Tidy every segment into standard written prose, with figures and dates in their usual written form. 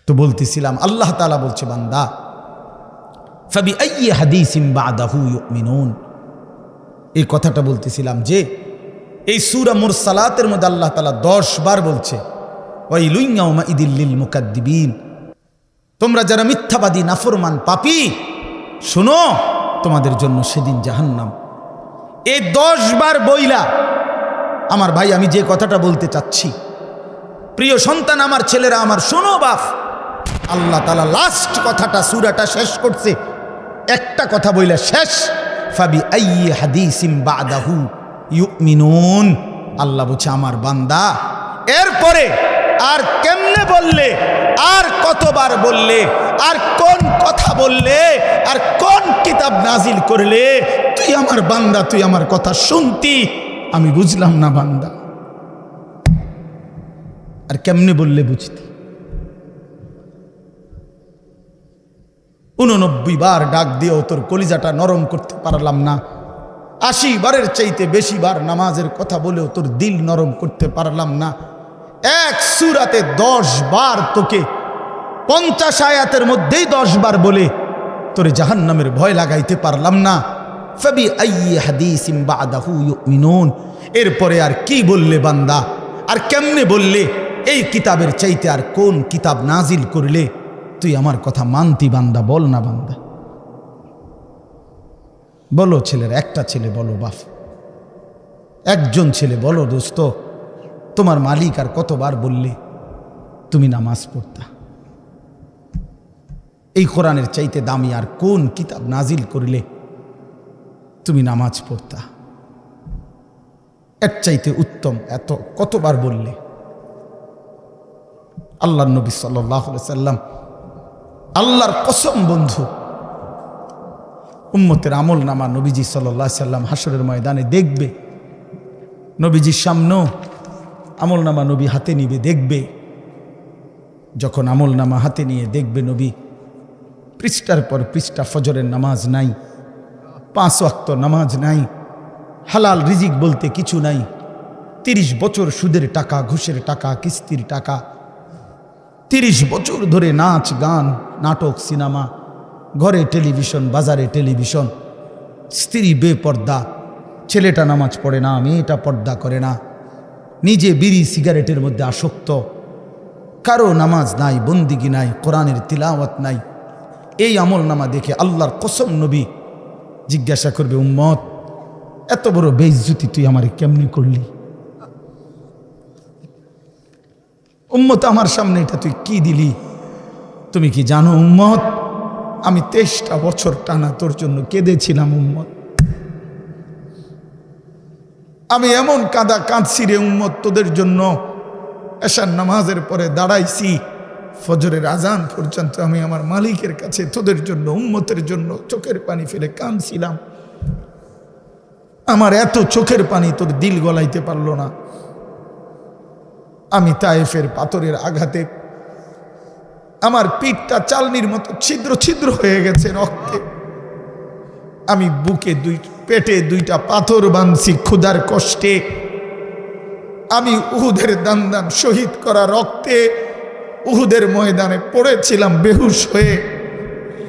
তো বলতেছিলাম আল্লাহ তাআলা বলছে বান্দা ফাবিআইয়ি হাদিসিন বাদাহু ইউমিনুন, এই কথাটা বলতেছিলাম যে এই সূরা মুরসালাতের মধ্যে আল্লাহ তাআলা 10 বার বলছে ওয়াইলুন ইয়াউমাইদিল লিল মুকাদ্দিবিন, তোমরা যারা মিথ্যাবাদী নাফরমান পাপী শোনো তোমাদের জন্য সেদিন জাহান্নাম। এই 10 বার বইলা আমার ভাই আমি যে কথাটা বলতে চাচ্ছি, প্রিয় সন্তান আমার ছেলেরা আমার শোনো বাপ, আল্লাহ তাআলা লাস্ট কথাটা সূরাটা শেষ করছে একটা কথা বইলা শেষ, ফাবিআইয়ি হাদিসিন বাদাহু ইউমিনুন। আল্লাহ বলছে আমার বান্দা এরপরে আর কেমনে বললে, আর কতবার বললে, আর কোন কথা বললে, আর কোন কিতাব নাজিল করলে তুই আমার বান্দা, তুই আমার কথা শুনতি, আমি বুঝলাম না বান্দা, আর কেমনে বললে বুঝতি। 89 বার ডাক দিয়েও তোর কলিজাটা নরম করতে পারলাম না, 80 বারের চাইতে বেশি বার নামাজের কথা বলেও তোর দিল নরম করতে পারলাম না। এক সূরাতে 10 বার তোকে 50 আয়াতের মধ্যেই 10 বার বলে তোরে জাহান্নামের ভয় লাগাইতে পারলাম না। ফাবিআইয়ি হাদিসিন বাদাহু ইউমিনুন, এরপরে আর কি বললে বান্দা, আর কেমনে বললে, এই কিতাবের চাইতে আর কোন কিতাব নাজিল করলে তুই আমার কথা মানতি বান্দা, বল না বান্দা, বলো ছেলের, একটা ছেলে বলো বাপ, একজন ছেলে বলো দোস্ত, তোমার মালিক আর কতবার বললে তুমি নামাজ পড়তা, এই কোরআনের চাইতে দামি আর কোন কিতাব নাজিল করলে তুমি নামাজ পড়তা, এর চাইতে উত্তম এত কতবার বললে। আল্লাহর নবী সাল্লাল্লাহু আলাইহি সাল্লাম, আল্লাহর কসম বন্ধু, উম্মতের আমল নামা নবীজি সাল্লাল্লাহু আলাইহি সাল্লাম হাসরের ময়দানে দেখবে, নবীজির সামনেও আমল নামা নবী হাতে নিবে, দেখবে যখন আমল নামা হাতে নিয়ে দেখবে নবী পৃষ্ঠার পর পৃষ্ঠা ফজরের নামাজ নাই, 5 ওয়াক্ত নামাজ নাই, হালাল রিজিক বলতে কিছু নাই, 30 বছর সুদের টাকা, ঘুষের টাকা, কিস্তির টাকা, 30 বছর ধরে নাচ গান নাটক সিনেমা, ঘরে টেলিভিশন, বাজারে টেলিভিশন, স্ত্রী বেপর্দা, ছেলেটা নামাজ পড়ে না, মেয়েটা পর্দা করে না, নিজে বিড়ি সিগারেটের মধ্যে আসক্ত, কারো নামাজ নাই, বন্দিগি নাই, কোরআনের তিলাওয়াত নাই। এই আমল নামা দেখে আল্লাহর কসম নবী জিজ্ঞাসা করবে, উম্মত এত বড় বেইজ্জতি তুই আমারে কেমনি করলি, উম্মত আমার সামনে এটা তুই কি দিলি, তুমি কি জানো উম্মত আমি 23টা বছর টানা তোর জন্য কেঁদেছিলাম উম্মত, আমি এমন কাঁদা কাঁদছি রে উম্মত তোদের জন্য, এশার নামাজের পরে দাঁড়াইছি ফজরের আজান পর্যন্ত আমি আমার মালিকের কাছে তোদের জন্য উম্মতের জন্য চোখের পানি ফেলে কাঁদছিলাম, আমার এত চোখের পানি তোর দিল গলাইতে পারলো না। আমি তায়েফের পাথরের আঘাতে আমার পিঠটা চালনির মতো ছিদ্র ছিদ্র হয়ে গেছে রক্তে, আমি বুকে পেটে 2টা পাথর বাঁধছি ক্ষুধার কষ্টে, আমি উহুদের দান শহীদ করা রক্তে উহুদের ময়দানে পড়েছিলাম বেহুশ হয়ে,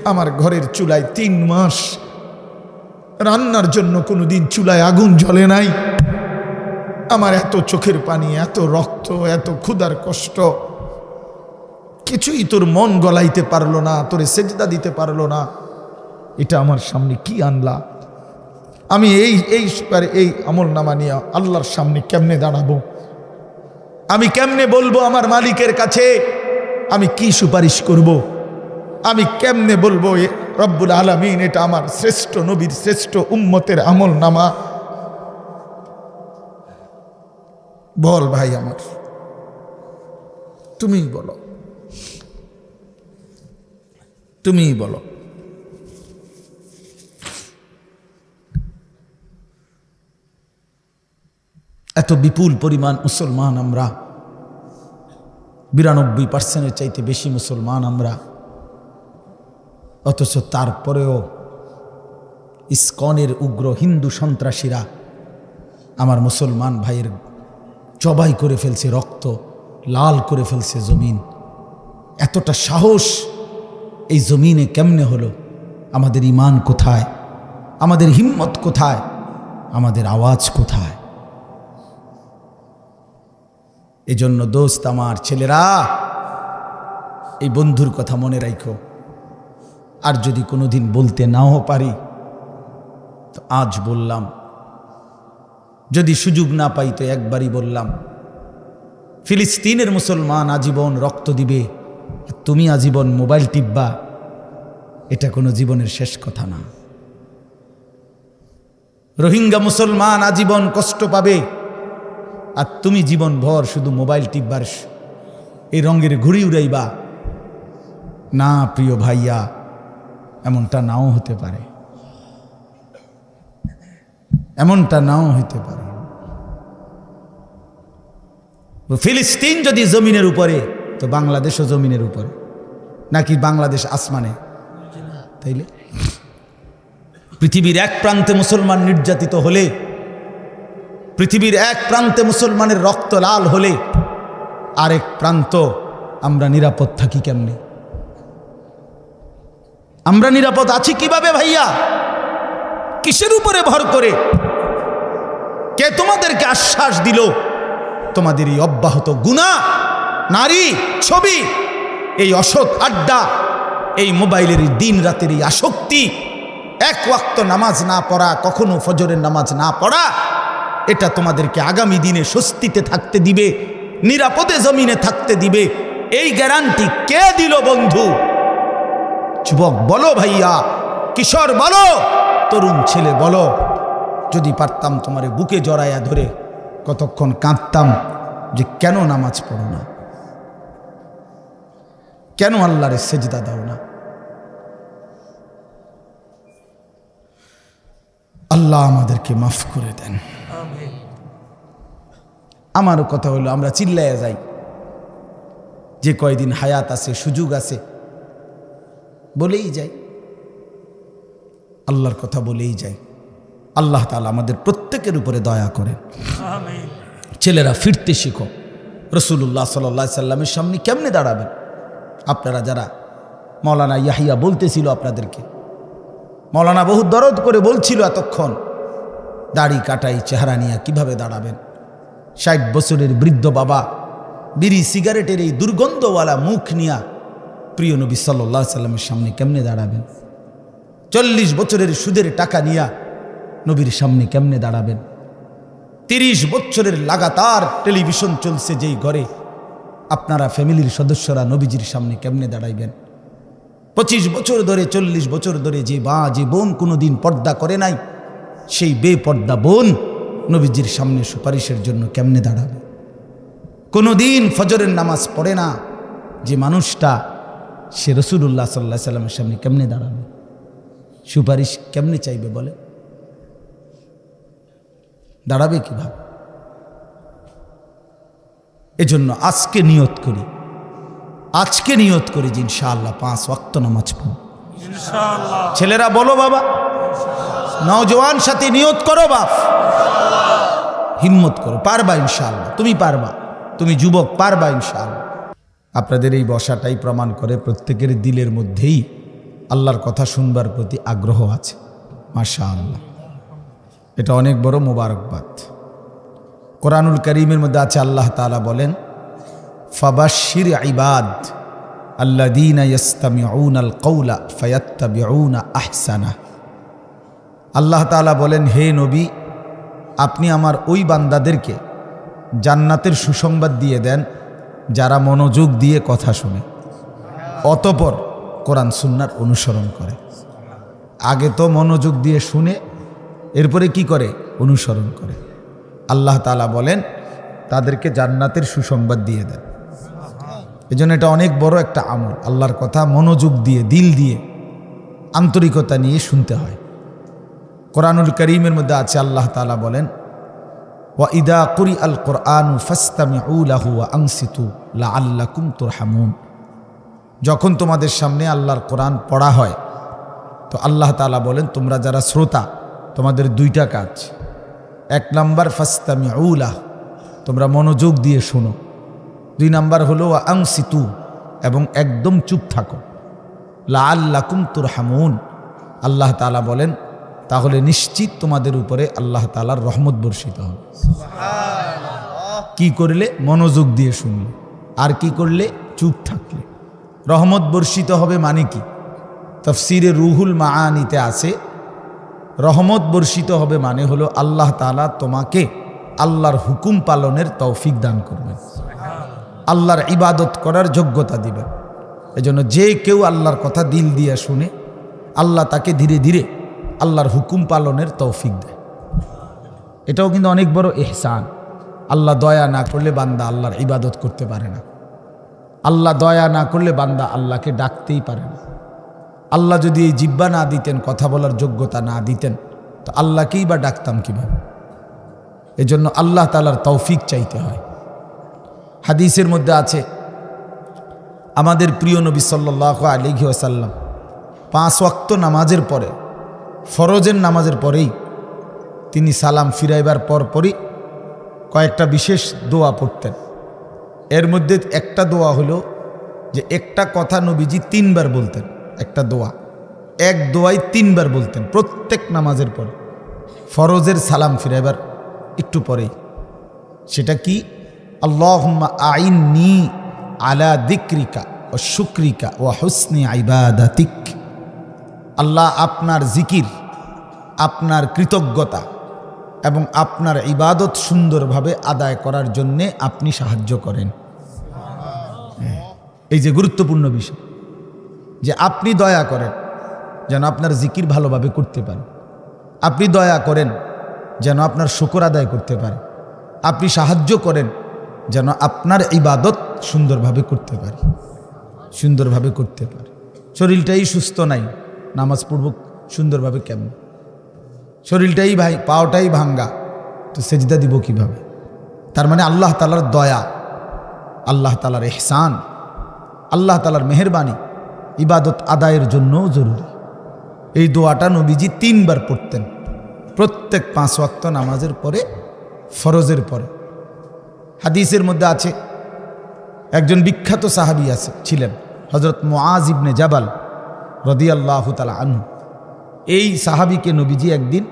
আমার ঘরের চুলায় 3 মাস রান্নার জন্য কোনোদিন চুলায় আগুন জ্বলে নাই, আমার এত চোখের পানি, এত রক্ত, এত ক্ষুধার কষ্ট, কিছুই তোর মন গলাইতে পারলো না, তোরে সেজদা দিতে পারলো না, এটা আমার সামনে কি আনলা, আমি এই আমল নামা নিয়ে আল্লাহর সামনে কেমনে দাঁড়াবো, আমি কেমনে বলবো আমার মালিকের কাছে আমি কি সুপারিশ করব, আমি কেমনে বলবো রব্বুল আলামিন এটা আমার শ্রেষ্ঠ নবীর শ্রেষ্ঠ উম্মতের আমল নামা, বল ভাই আমার, তুমিই বলো, তুমিই বলো। এত বিপুল পরিমাণ মুসলমান আমরা, 92% চাইতে বেশি মুসলমান আমরা, অথচ তারপরেও ইসকনের উগ্র হিন্দু সন্ত্রাসীরা আমার মুসলমান ভাইয়ের জবাই করে ফেলছে, রক্ত লাল করে ফেলছে জমিন, এতটা সাহস এই জমিনে কেমনে হলো? আমাদের ঈমান কোথায়? আমাদের হিম্মত কোথায়? আমাদের আওয়াজ কোথায়? এজন্য দোস্ত আমার, ছেলেরা, এই বন্ধুর কথা মনে রাখো। আর যদি কোনোদিন বলতে নাও পারি তো আজ বললাম, যদি সুযোগ না পাই তো একবারই বললাম। ফিলিস্তিনের মুসলমান আজীবন রক্ত দিবে, তুমি আজীবন মোবাইল টিপবা, এটা কোনো জীবনের শেষ কথা না। রোহিঙ্গা মুসলমান আজীবন কষ্ট পাবে, আর তুমি জীবন ভর শুধু মোবাইল টিপবার এই রঙের ঘুড়ি উড়াইবা না। প্রিয় ভাইয়া, এমনটা নাও হতে পারে, এমনটা নাও হতে পারে। ফিলিস্তিন যদি জমিনের উপরে, তো বাংলাদেশও জমিনের উপরে, নাকি বাংলাদেশ আসমানে? তাইলে পৃথিবীর এক প্রান্তে মুসলমান নির্যাতিত হলে, পৃথিবীর এক প্রান্তে মুসলমানের রক্ত লাল হলে, আরেক প্রান্ত আমরা নিরাপদ থাকি কেমনে? আমরা নিরাপদ আছি কিভাবে ভাইয়া? কিসের উপরে ভর করে? কে তোমাদেরকে আশ্বাস দিল তোমাদের এই অব্যাহত গুনাহ, নারী, ছবি, এই অসৎ আড্ডা, এই মোবাইলের দিন রাতের এই আসক্তি, এক ওয়াক্ত নামাজ না পড়া, কখনো ফজরের নামাজ না পড়া, এটা তোমাদেরকে আগামী দিনে স্বস্তিতে থাকতে দিবে, নিরাপদে জমিনে থাকতে দিবে? এই গ্যারান্টি কে দিল বন্ধু? যুবক বলো ভাইয়া, কিশোর বলো, তরুণ ছেলে বলো। যদি পারতাম তোমারে বুকে জড়াইয়া ধরে কতক্ষণ কাঁদতাম যে কেন নামাজ পড়ো না, কেন আল্লাহরে সেজদা দাও না। আল্লাহ আমাদেরকে মাফ করে দেন। আমারও কথা হলো, আমরা চিল্লাইয়া যাই, যে কয়দিন হায়াত আছে, সুযোগ আছে, বলেই যাই, আল্লাহর কথা বলেই যাই। আল্লাহ তাআলা আমাদের প্রত্যেকের উপরে দয়া করেন। ছেলেরা ফিরতে শিখো। রাসূলুল্লাহ সাল্লাল্লাহু আলাইহি সাল্লামের সামনে কেমনে দাঁড়াবেন? আপনারা যারা, মাওলানা ইয়াহিয়া বলতেছিল আপনাদেরকে, মাওলানা বহু দরদ করে বলছিল এতক্ষণ, দাড়ি কাটাই চেহারা নিয়ে কিভাবে দাঁড়াবেন? 60 বছরের বৃদ্ধ বাবা বিড়ি সিগারেটের এই দুর্গন্ধওয়ালা মুখ নিয়া প্রিয় নবী সাল্লাল্লাহু আলাইহি সাল্লামের সামনে কেমনে দাঁড়াবেন? 40 বছরের সুদের টাকা নিয়া নবীর সামনে কেমনে দাঁড়াবেন? 30 বছরের লাগাতার টেলিভিশন চলছে যেই ঘরে, আপনারা ফ্যামিলির সদস্যরা নবীজির সামনে কেমনে দাঁড়াইবেন? 25 বছর ধরে, 40 বছর ধরে যে বোন কোনোদিন পর্দা করে নাই, সেই বেপর্দা বোন নবীজির সামনে সুপারিশের জন্য কেমনে দাঁড়াবে? কোনোদিন ফজরের নামাজ পড়ে না যে মানুষটা, সে রাসূলুল্লাহ সাল্লাল্লাহু আলাইহি সাল্লামের সামনে কেমনে দাঁড়াবে? সুপারিশ কেমনে চাইবে বলে? দাঁড়াবে কিভাবে? এজন্য আজকে নিয়ত করি, আজকে নিয়ত করি যে ইনশাআল্লাহ 5 ওয়াক্ত নামাজ পড়ব ইনশাআল্লাহ। ছেলেরা বলো বাবা, নওজোয়ান সাথী নিয়ত করো বাপ, হিম্মত করো, পারবা ইনশাআল্লাহ। তুমি পারবা, তুমি যুবক, পারবা ইনশাআল্লাহ। আপনাদের এই বসাটাই প্রমাণ করে প্রত্যেকের দিলের মধ্যেই আল্লাহর কথা শুনবার প্রতি আগ্রহ আছে। মাশাআল্লাহ, এটা অনেক বড় মোবারকবাদ। কোরআনুল কারীমের মধ্যে আছে, আল্লাহ তাআলা বলেন, ফাবাশশির ইবাদ আল্লাযীনা ইসতামিউনাল কওলা ফায়াত্তাবিউনা আহসানা। আল্লাহ তাআলা বলেন, হে নবী, আপনি আমার ওই বান্দাদেরকে জান্নাতের সুসংবাদ দিয়ে দেন যারা মনোযোগ দিয়ে কথা শুনে, অতঃপর কোরআন সুন্নাহর অনুসরণ করে। আগে তো মনোযোগ দিয়ে শুনে, এরপরে কি করে? অনুসরণ করে। আল্লাহ তাআলা বলেন তাদেরকে জান্নাতের সুসংবাদ দিয়ে দেন। এজন্য এটা অনেক বড় একটা আমল। আল্লাহর কথা মনোযোগ দিয়ে, দিল দিয়ে, আন্তরিকতা নিয়ে শুনতে হয়। কোরআনুল কারীমের মধ্যে আছে, আল্লাহ তাআলা বলেন, ওয়া ইদা কুরিআল কুরআনু ফাসতামিউ লাহু ওয়া আনসিতু লাআল্লাকুম তুরহামুন। যখন তোমাদের সামনে আল্লাহর কোরআন পড়া হয়, তো আল্লাহ তাআলা বলেন, তোমরা যারা শ্রোতা, তোমাদের 2টা কাজ। 1 নাম্বার ফাসতামিউ লাহু, তোমরা মনোযোগ দিয়ে শোনো। 2 নাম্বার হলো ওয়া আনসিতু, এবং একদম চুপ থাকো। লাআল্লাকুম তুরহামুন, আল্লাহ তাআলা বলেন তাহলে নিশ্চিত তোমাদের উপরে আল্লাহ তাআলার রহমত বর্ষিত হবে। কি করলে? মনোযোগ দিয়ে শুনলে। আর কি করলে? চুপ থাকলে। রহমত বর্ষিত হবে মানে কি? তাফসিরে রুহুল মাআনিতে আছে রহমত বর্ষিত হবে মানে হলো আল্লাহ তাআলা তোমাকে আল্লাহর হুকুম পালনের তৌফিক দান করবেন, আল্লাহর ইবাদত করার যোগ্যতা দিবেন। এজন্য যে কেউ আল্লাহর কথা দিল দিয়ে শুনে আল্লাহ তাকে ধীরে ধীরে আল্লাহর হুকুম পালনের তৌফিক দেয়। এটাও কিন্তু অনেক বড় ইহসান। আল্লাহ দয়া না করলে বান্দা আল্লাহর ইবাদত করতে পারে না। আল্লাহ দয়া না করলে বান্দা আল্লাহকে ডাকতেই পারে না। আল্লাহ যদি এই জিহ্বা না দিতেন, কথা বলার যোগ্যতা না দিতেন, তো আল্লাহকেই বা ডাকতাম কিভাবে? এজন্য আল্লাহ তাআলার তৌফিক চাইতে হয়। হাদিসের মধ্যে আছে আমাদের প্রিয় নবী সাল্লাল্লাহু আলাইহি ওয়াসাল্লাম 5 ওয়াক্ত নামাজের পরে, ফরজের নামাজের পরেই তিনি সালাম ফিরাইবার পরপরই কয়েকটা বিশেষ দোয়া পড়তেন। এর মধ্যে একটা দোয়া হলো যে একটা কথা নবীজি 3 বার বলতেন। একটা দোয়া, এক দোয়াই 3 বার বলতেন প্রত্যেক নামাজের পরে, ফরজের সালাম ফিরাইবার একটু পরেই। সেটা কি? আল্লাহুম্মা আইন্নি আলা যিকরিকা ওয়া শুকরিকা ওয়া হুসনি ইবাদাতিক। আল্লাহ আপনার জিকির, আপনার কৃতজ্ঞতা এবং আপনার ইবাদত সুন্দরভাবে আদায় করার জন্যে আপনি সাহায্য করেন। এই যে গুরুত্বপূর্ণ বিষয় যে আপনি দয়া করেন যেন আপনার জিকির ভালোভাবে করতে পারেন, আপনি দয়া করেন যেন আপনার শুকর আদায় করতে পারে, আপনি সাহায্য করেন যেন আপনার ইবাদত সুন্দরভাবে করতে পারে, সুন্দরভাবে করতে পারে। শরীরটাই সুস্থ নাই, নামাজ পড়ব সুন্দরভাবে কেমন? শরীরটাই ভাই, পাওটাই ভাঙ্গা, তো সেজদা দিব কিভাবে? তার মানে আল্লাহ তাআলার দয়া, আল্লাহ তাআলার ইহসান, আল্লাহ তাআলার মেহেরবানি ইবাদত আদায়ের জন্যও জরুরি। এই দোয়াটা নবীজি 3 বার পড়তেন প্রত্যেক 5 ওয়াক্ত নামাজের পরে, ফরজের পরে। হাদিসের মধ্যে আছে একজন বিখ্যাত সাহাবী ছিলেন হযরত মুআজ ইবনে জাবাল রাদিয়াল্লাহু তাআলা আনহু। এই সাহাবীকে নবীজি একদিন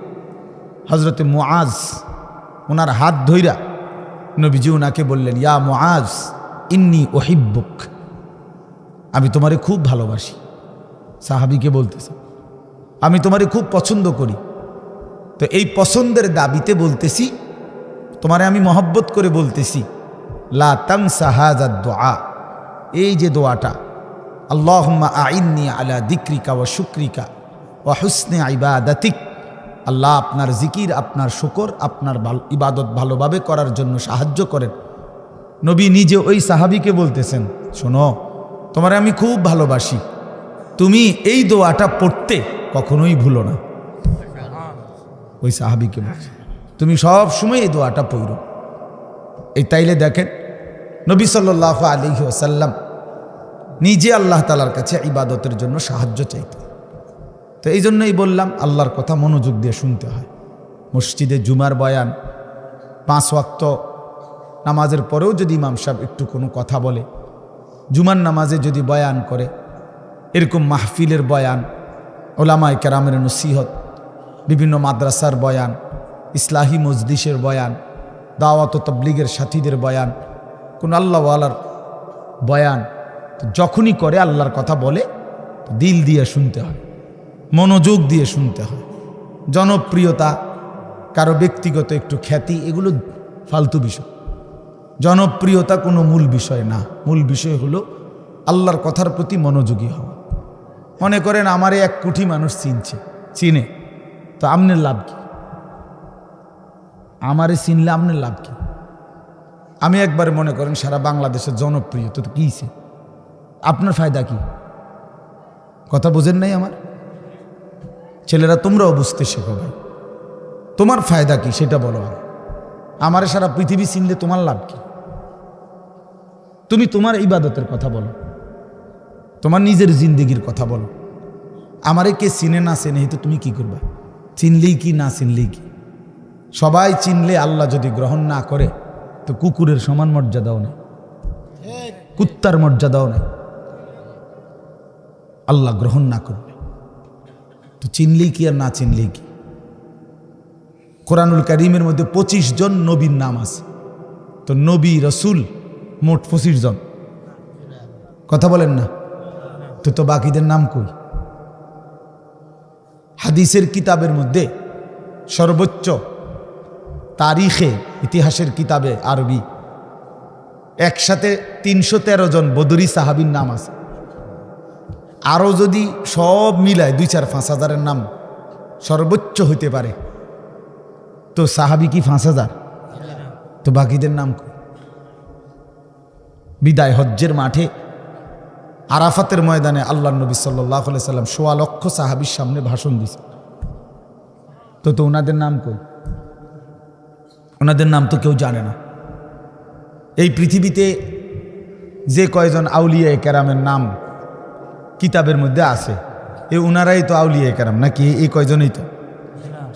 হযরতে মুআজ ওনার হাত ধইরা নবীজি ওনাকে বললেন, ইয়া মুআজ ইন্নী উহিব্বুক, আমি তোমারে খুব ভালোবাসি। সাহাবীকে বলতেছে আমি তোমারে খুব পছন্দ করি, তো এই পছন্দের দাবিতে বলতেছি, তোমারে আমি মহব্বত করে বলতেছি, লা তানসা হাযা দুআ, এই যে দোয়াটা আল্লাহুম্মা আইন্নি আলা যিকরিকা ওয়া শুকরিকা ওয়া হুসনি ইবাদাতিক, আল্লাহ আপনার জিকির, আপনার শুকর, আপনার ইবাদত ভালোভাবে করার জন্য সাহায্য করেন। নবী নিজে ওই সাহাবীকে বলতেছেন, শোনো তোমারে আমি খুব ভালোবাসি, তুমি এই দোয়াটা পড়তে কখনোই ভুলো না। ওই সাহাবীকে বলছে তুমি সব সময় এই দোয়াটা পড়ো। এই তাইলে দেখেন নবী সাল্লাল্লাহু আলাইহি ওয়াসাল্লাম নিজে আল্লাহ তাআলার কাছে ইবাদতের জন্য সাহায্য চাইতেন। তো এই জন্যই বললাম আল্লাহর কথা মনোযোগ দিয়ে শুনতে হয়। মসজিদে জুমার বয়ান, 5 ওয়াক্ত নামাজের পরেও যদি ইমাম সাহেব একটু কোনো কথা বলে, জুমার নামাজে যদি বয়ান করে, এরকম মাহফিলের বয়ান, ওলামায়ে কেরামের নসিহত, বিভিন্ন মাদ্রাসার বয়ান, ইসলাহি মজলিসের বয়ান, দাওয়াত ও তাবলীগের সাথীদের বয়ান, কোন আল্লাহওয়ালার বয়ান, যখনই করে আল্লাহর কথা বলে দিল দিয়ে শুনতে হয়, মনোযোগ দিয়ে শুনতে হয়। জনপ্রিয়তা, কারো ব্যক্তিগত একটু খ্যাতি, এগুলো ফালতু বিষয়। জনপ্রিয়তা কোনো মূল বিষয় না। মূল বিষয় হলো আল্লাহর কথার প্রতি মনোযোগী হওয়া। মনে করেন আমারে 1 কোটি মানুষ চিনে, তো আপনার লাভ কি? আমারে চিনলে আপনার লাভ কি? আমি একবারে মনে করেন সারা বাংলাদেশের জনপ্রিয়, তো কীছে? আপনার ফায়দা কি? কথা বোঝেন নাই আমার ছেলেরা? তোমরাও বুঝতে শেখো ভাই, তোমার ফায়দা কি সেটা বলো। আমারে সারা পৃথিবী চিনলে তোমার লাভ কি? তুমি তোমার ইবাদতের কথা বলো, তোমার নিজের জিন্দেগির কথা বলো। আমারে কে চিনে না চিনে তো তুমি কি করবা? চিনলেই কি, না চিনলেই কি? সবাই চিনলে আল্লাহ যদি গ্রহণ না করে তো কুকুরের সমান মর্যাদাও নেই, কুত্তার মর্যাদাও নেই। আল্লাহ গ্রহণ না করবে তো চিনলেই কি আর না চিনলেই কি? কোরআনুল কারীমের মধ্যে 25 জন নবীর নাম আছে, তো নবী রসুল মোট 25 জন। কথা বলেন না তো বাকিদের নাম কই? হাদিসের কিতাবের মধ্যে সর্বোচ্চ তারিখে, ইতিহাসের কিতাবে আরবি একসাথে 313 জন বদরি সাহাবীর নাম আছে। আরও যদি সব মিলায় 2-4-5 হাজারের নাম সর্বোচ্চ হইতে পারে, তো সাহাবী কি 5,000? তো বাকিদের নাম কই? বিদায় হজ্জের মাঠে আরাফাতের ময়দানে আল্লাহ নবী সাল্লাল্লাহু আলাইহি সাল্লাম 1.25 লক্ষ সাহাবীর সামনে ভাষণ দিয়েছে, তো ওনাদের নাম কই? ওনাদের নাম তো কেউ জানে না। এই পৃথিবীতে যে কয়জন আউলিয়া কেরামের নাম কিতাবের মধ্যে আছে, ওনারাই তো আউলিয়া কেরাম নাকি? এই কয়জনই তো।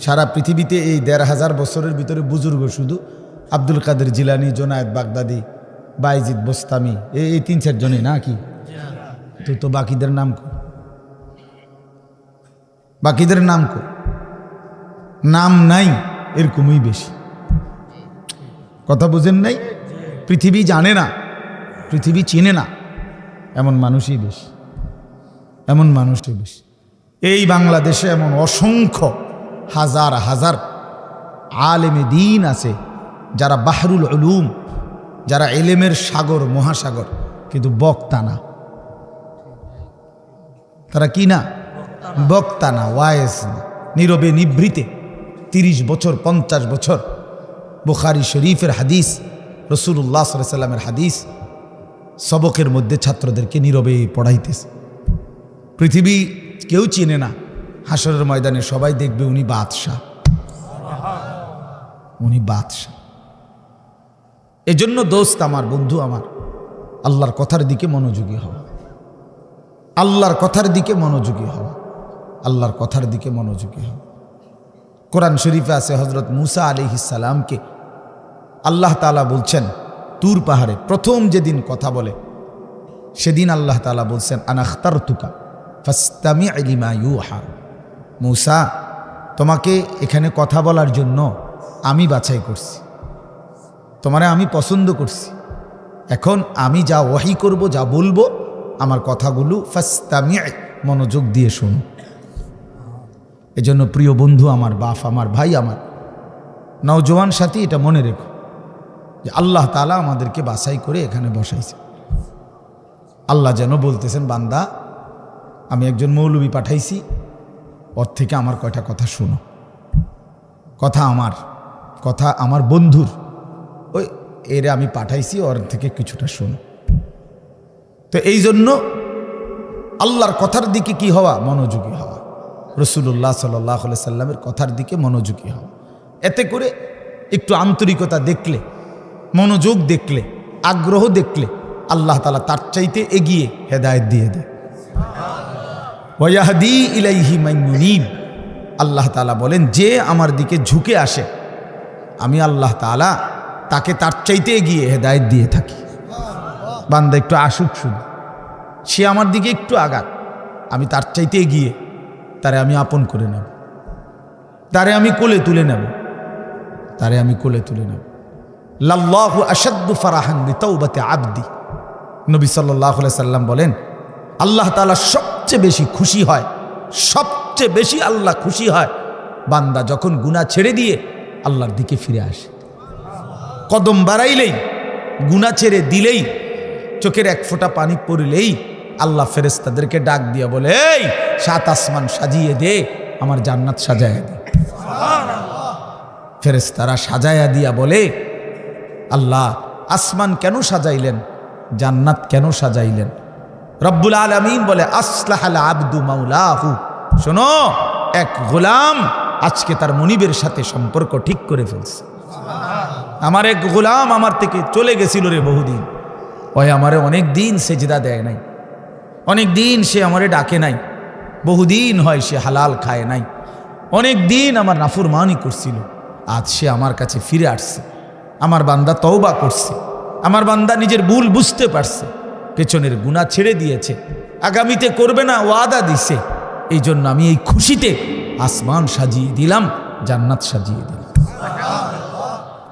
সারা পৃথিবীতে এই 1,500 বছরের ভিতরে বুজুর্গ শুধু আব্দুল কাদের জিলানী, জোনায়েদ বাগদাদি, বাইজিদ বোস্তামি, এই 3-4 জনই নাকি? তো বাকিদের নাম কই? বাকিদের নাম কই? নাম নাই এরকমই বেশি। কথা বুঝেন নাই? পৃথিবী জানে না, পৃথিবী চিনে না, এমন মানুষই বেশি, এমন মানুষই বেশি। এই বাংলাদেশে এমন অসংখ্য হাজার হাজার আলেমে দ্বীন আছে যারা বাহরুল উলুম, যারা এলেমের সাগর, মহাসাগর, কিন্তু বক্তা না। তারা কি না? বক্তা না, ওয়ায়েজ না। নীরবে নিভৃতে 30 বছর 50 বছর বুখারী শরীফের হাদিস, রাসূলুল্লাহ সাল্লাল্লাহু আলাইহি ওয়াসাল্লামের হাদিস সবকের মধ্যে ছাত্রদেরকে নীরবে পড়াইতেছে। পৃথিবী কেউ চিনে না, হাসরের ময়দানে সবাই দেখবে উনি বাদশাহ, উনি বাদশাহ। এজন্য দোস্ত আমার, বন্ধু আমার, আল্লাহর কথার দিকে মনোযোগী হওয়া, আল্লাহর কথার দিকে মনোযোগী হওয়া, আল্লাহর কথার দিকে মনোযোগী হওয়া। কোরআন শরীফে আছে হযরত মূসা আলাইহিস সালামকে আল্লাহ তাআলা বলছেন তুর পাহাড়ে প্রথম যেদিন কথা বলে, সেদিন আল্লাহ তাআলা বলছেন আনা আখতারতুকা ফাসতামি' লিমা ইউহা। মূসা, তোমাকে এখানে কথা বলার জন্য আমি বাছাই করছি, তোমারে আমি পছন্দ করছি। এখন আমি যা ওয়াহি করব, যা বলবো, আমার কথাগুলো ফাসতামি', মনোযোগ দিয়ে শোনো। এজন্য প্রিয় বন্ধু আমার, বাপ আমার, ভাই আমার, নওজোয়ান সাথী, এটা মনে রেখো যে আল্লাহ তাআলা আমাদেরকে বাছাই করে এখানে বসাইছে। আল্লাহ যেন বলতেছেন, বান্দা আমি একজন মৌলবী পাঠাইছি, ওর থেকে আমার কয়টা কথা শোনো, কথা আমার বন্ধুর, ওই এরে আমি পাঠাইছি, ওর থেকে কিছুটা শোনো। তো এই জন্য আল্লাহর কথার দিকে কি হওয়া? মনোযোগী হওয়া। রাসূলুল্লাহ সাল্লাল্লাহু আলাইহি সাল্লামের কথার দিকে মনোযোগী হওয়া। এতে করে একটু আন্তরিকতা দেখলে, মনোযোগ দেখলে, আগ্রহ দেখলে আল্লাহ তাআলা তার চাইতে এগিয়ে হেদায়েত দিয়ে দেয়। ওয়া ইয়াহদি ইলাইহি মান ইউনীব। আল্লাহ তাআলা বলেন, যে আমার দিকে ঝুঁকে আসে আমি আল্লাহ তাআলা তাকে তার চাইতে এগিয়ে হেদায়েত দিয়ে থাকি। বান্দা একটু আসুক, শুধু সে আমার দিকে একটু আগাক, আমি তার চাইতে এগিয়ে তারে আমি আপন করে নেব, তারে আমি কোলে তুলে নেব, তারে আমি কোলে তুলে নেব। লাল্লাহু আশাদ্দু ফারাহান বিতাওবাতি আবদি। নবী সাল্লাল্লাহু আলাইহি সাল্লাম বলেন, আল্লাহ তাআলা সবচেয়ে বেশি খুশি হয়, সবচেয়ে বেশি আল্লাহ খুশি হয় বান্দা যখন গুনাহ ছেড়ে দিয়ে আল্লাহর দিকে ফিরে আসে। কদম বাড়াইলেই, গুনাহ ছেড়ে দিলেই, চোখের এক ফোঁটা পানি পড়লেই আল্লাহ ফেরেশতাদেরকে ডাক দিয়ে বলে, এই 7 আসমান সাজিয়ে দে, আমার জান্নাত সাজায়া দে। ফেরেশতারা সাজায়া দিয়া বলে, আল্লাহ আসমান কেন সাজাইলেন, জান্নাত কেন সাজাইলেন? রব্বুল আলামিন বলে, আসলাহাল আবদু মাওলাহু। শোনো, এক গোলাম আজকে তার মনিবের সাথে সম্পর্ক ঠিক করে ফেলছে। আমার এক গোলাম আমার থেকে চলে গেছিল রে বহুদিন, ওই আমারে অনেক দিন সেজদা দেয় নাই, অনেক দিন সে আমারে ডাকে নাই, বহুদিন হয় সে হালাল খায় নাই, অনেক দিন আমার নাফরমানি করছিল, আজ সে আমার কাছে ফিরে আসছে। আমার বান্দা তওবা করছে, আমার বান্দা নিজের ভুল বুঝতে পারছে, পেছনের গুনাহ ছেড়ে দিয়েছে, আগামীতে করবে না, ওয়াদা দিছে। এই জন্য আমি এই খুশিতে আসমান সাজিয়ে দিলাম, জান্নাত সাজিয়ে দিলাম।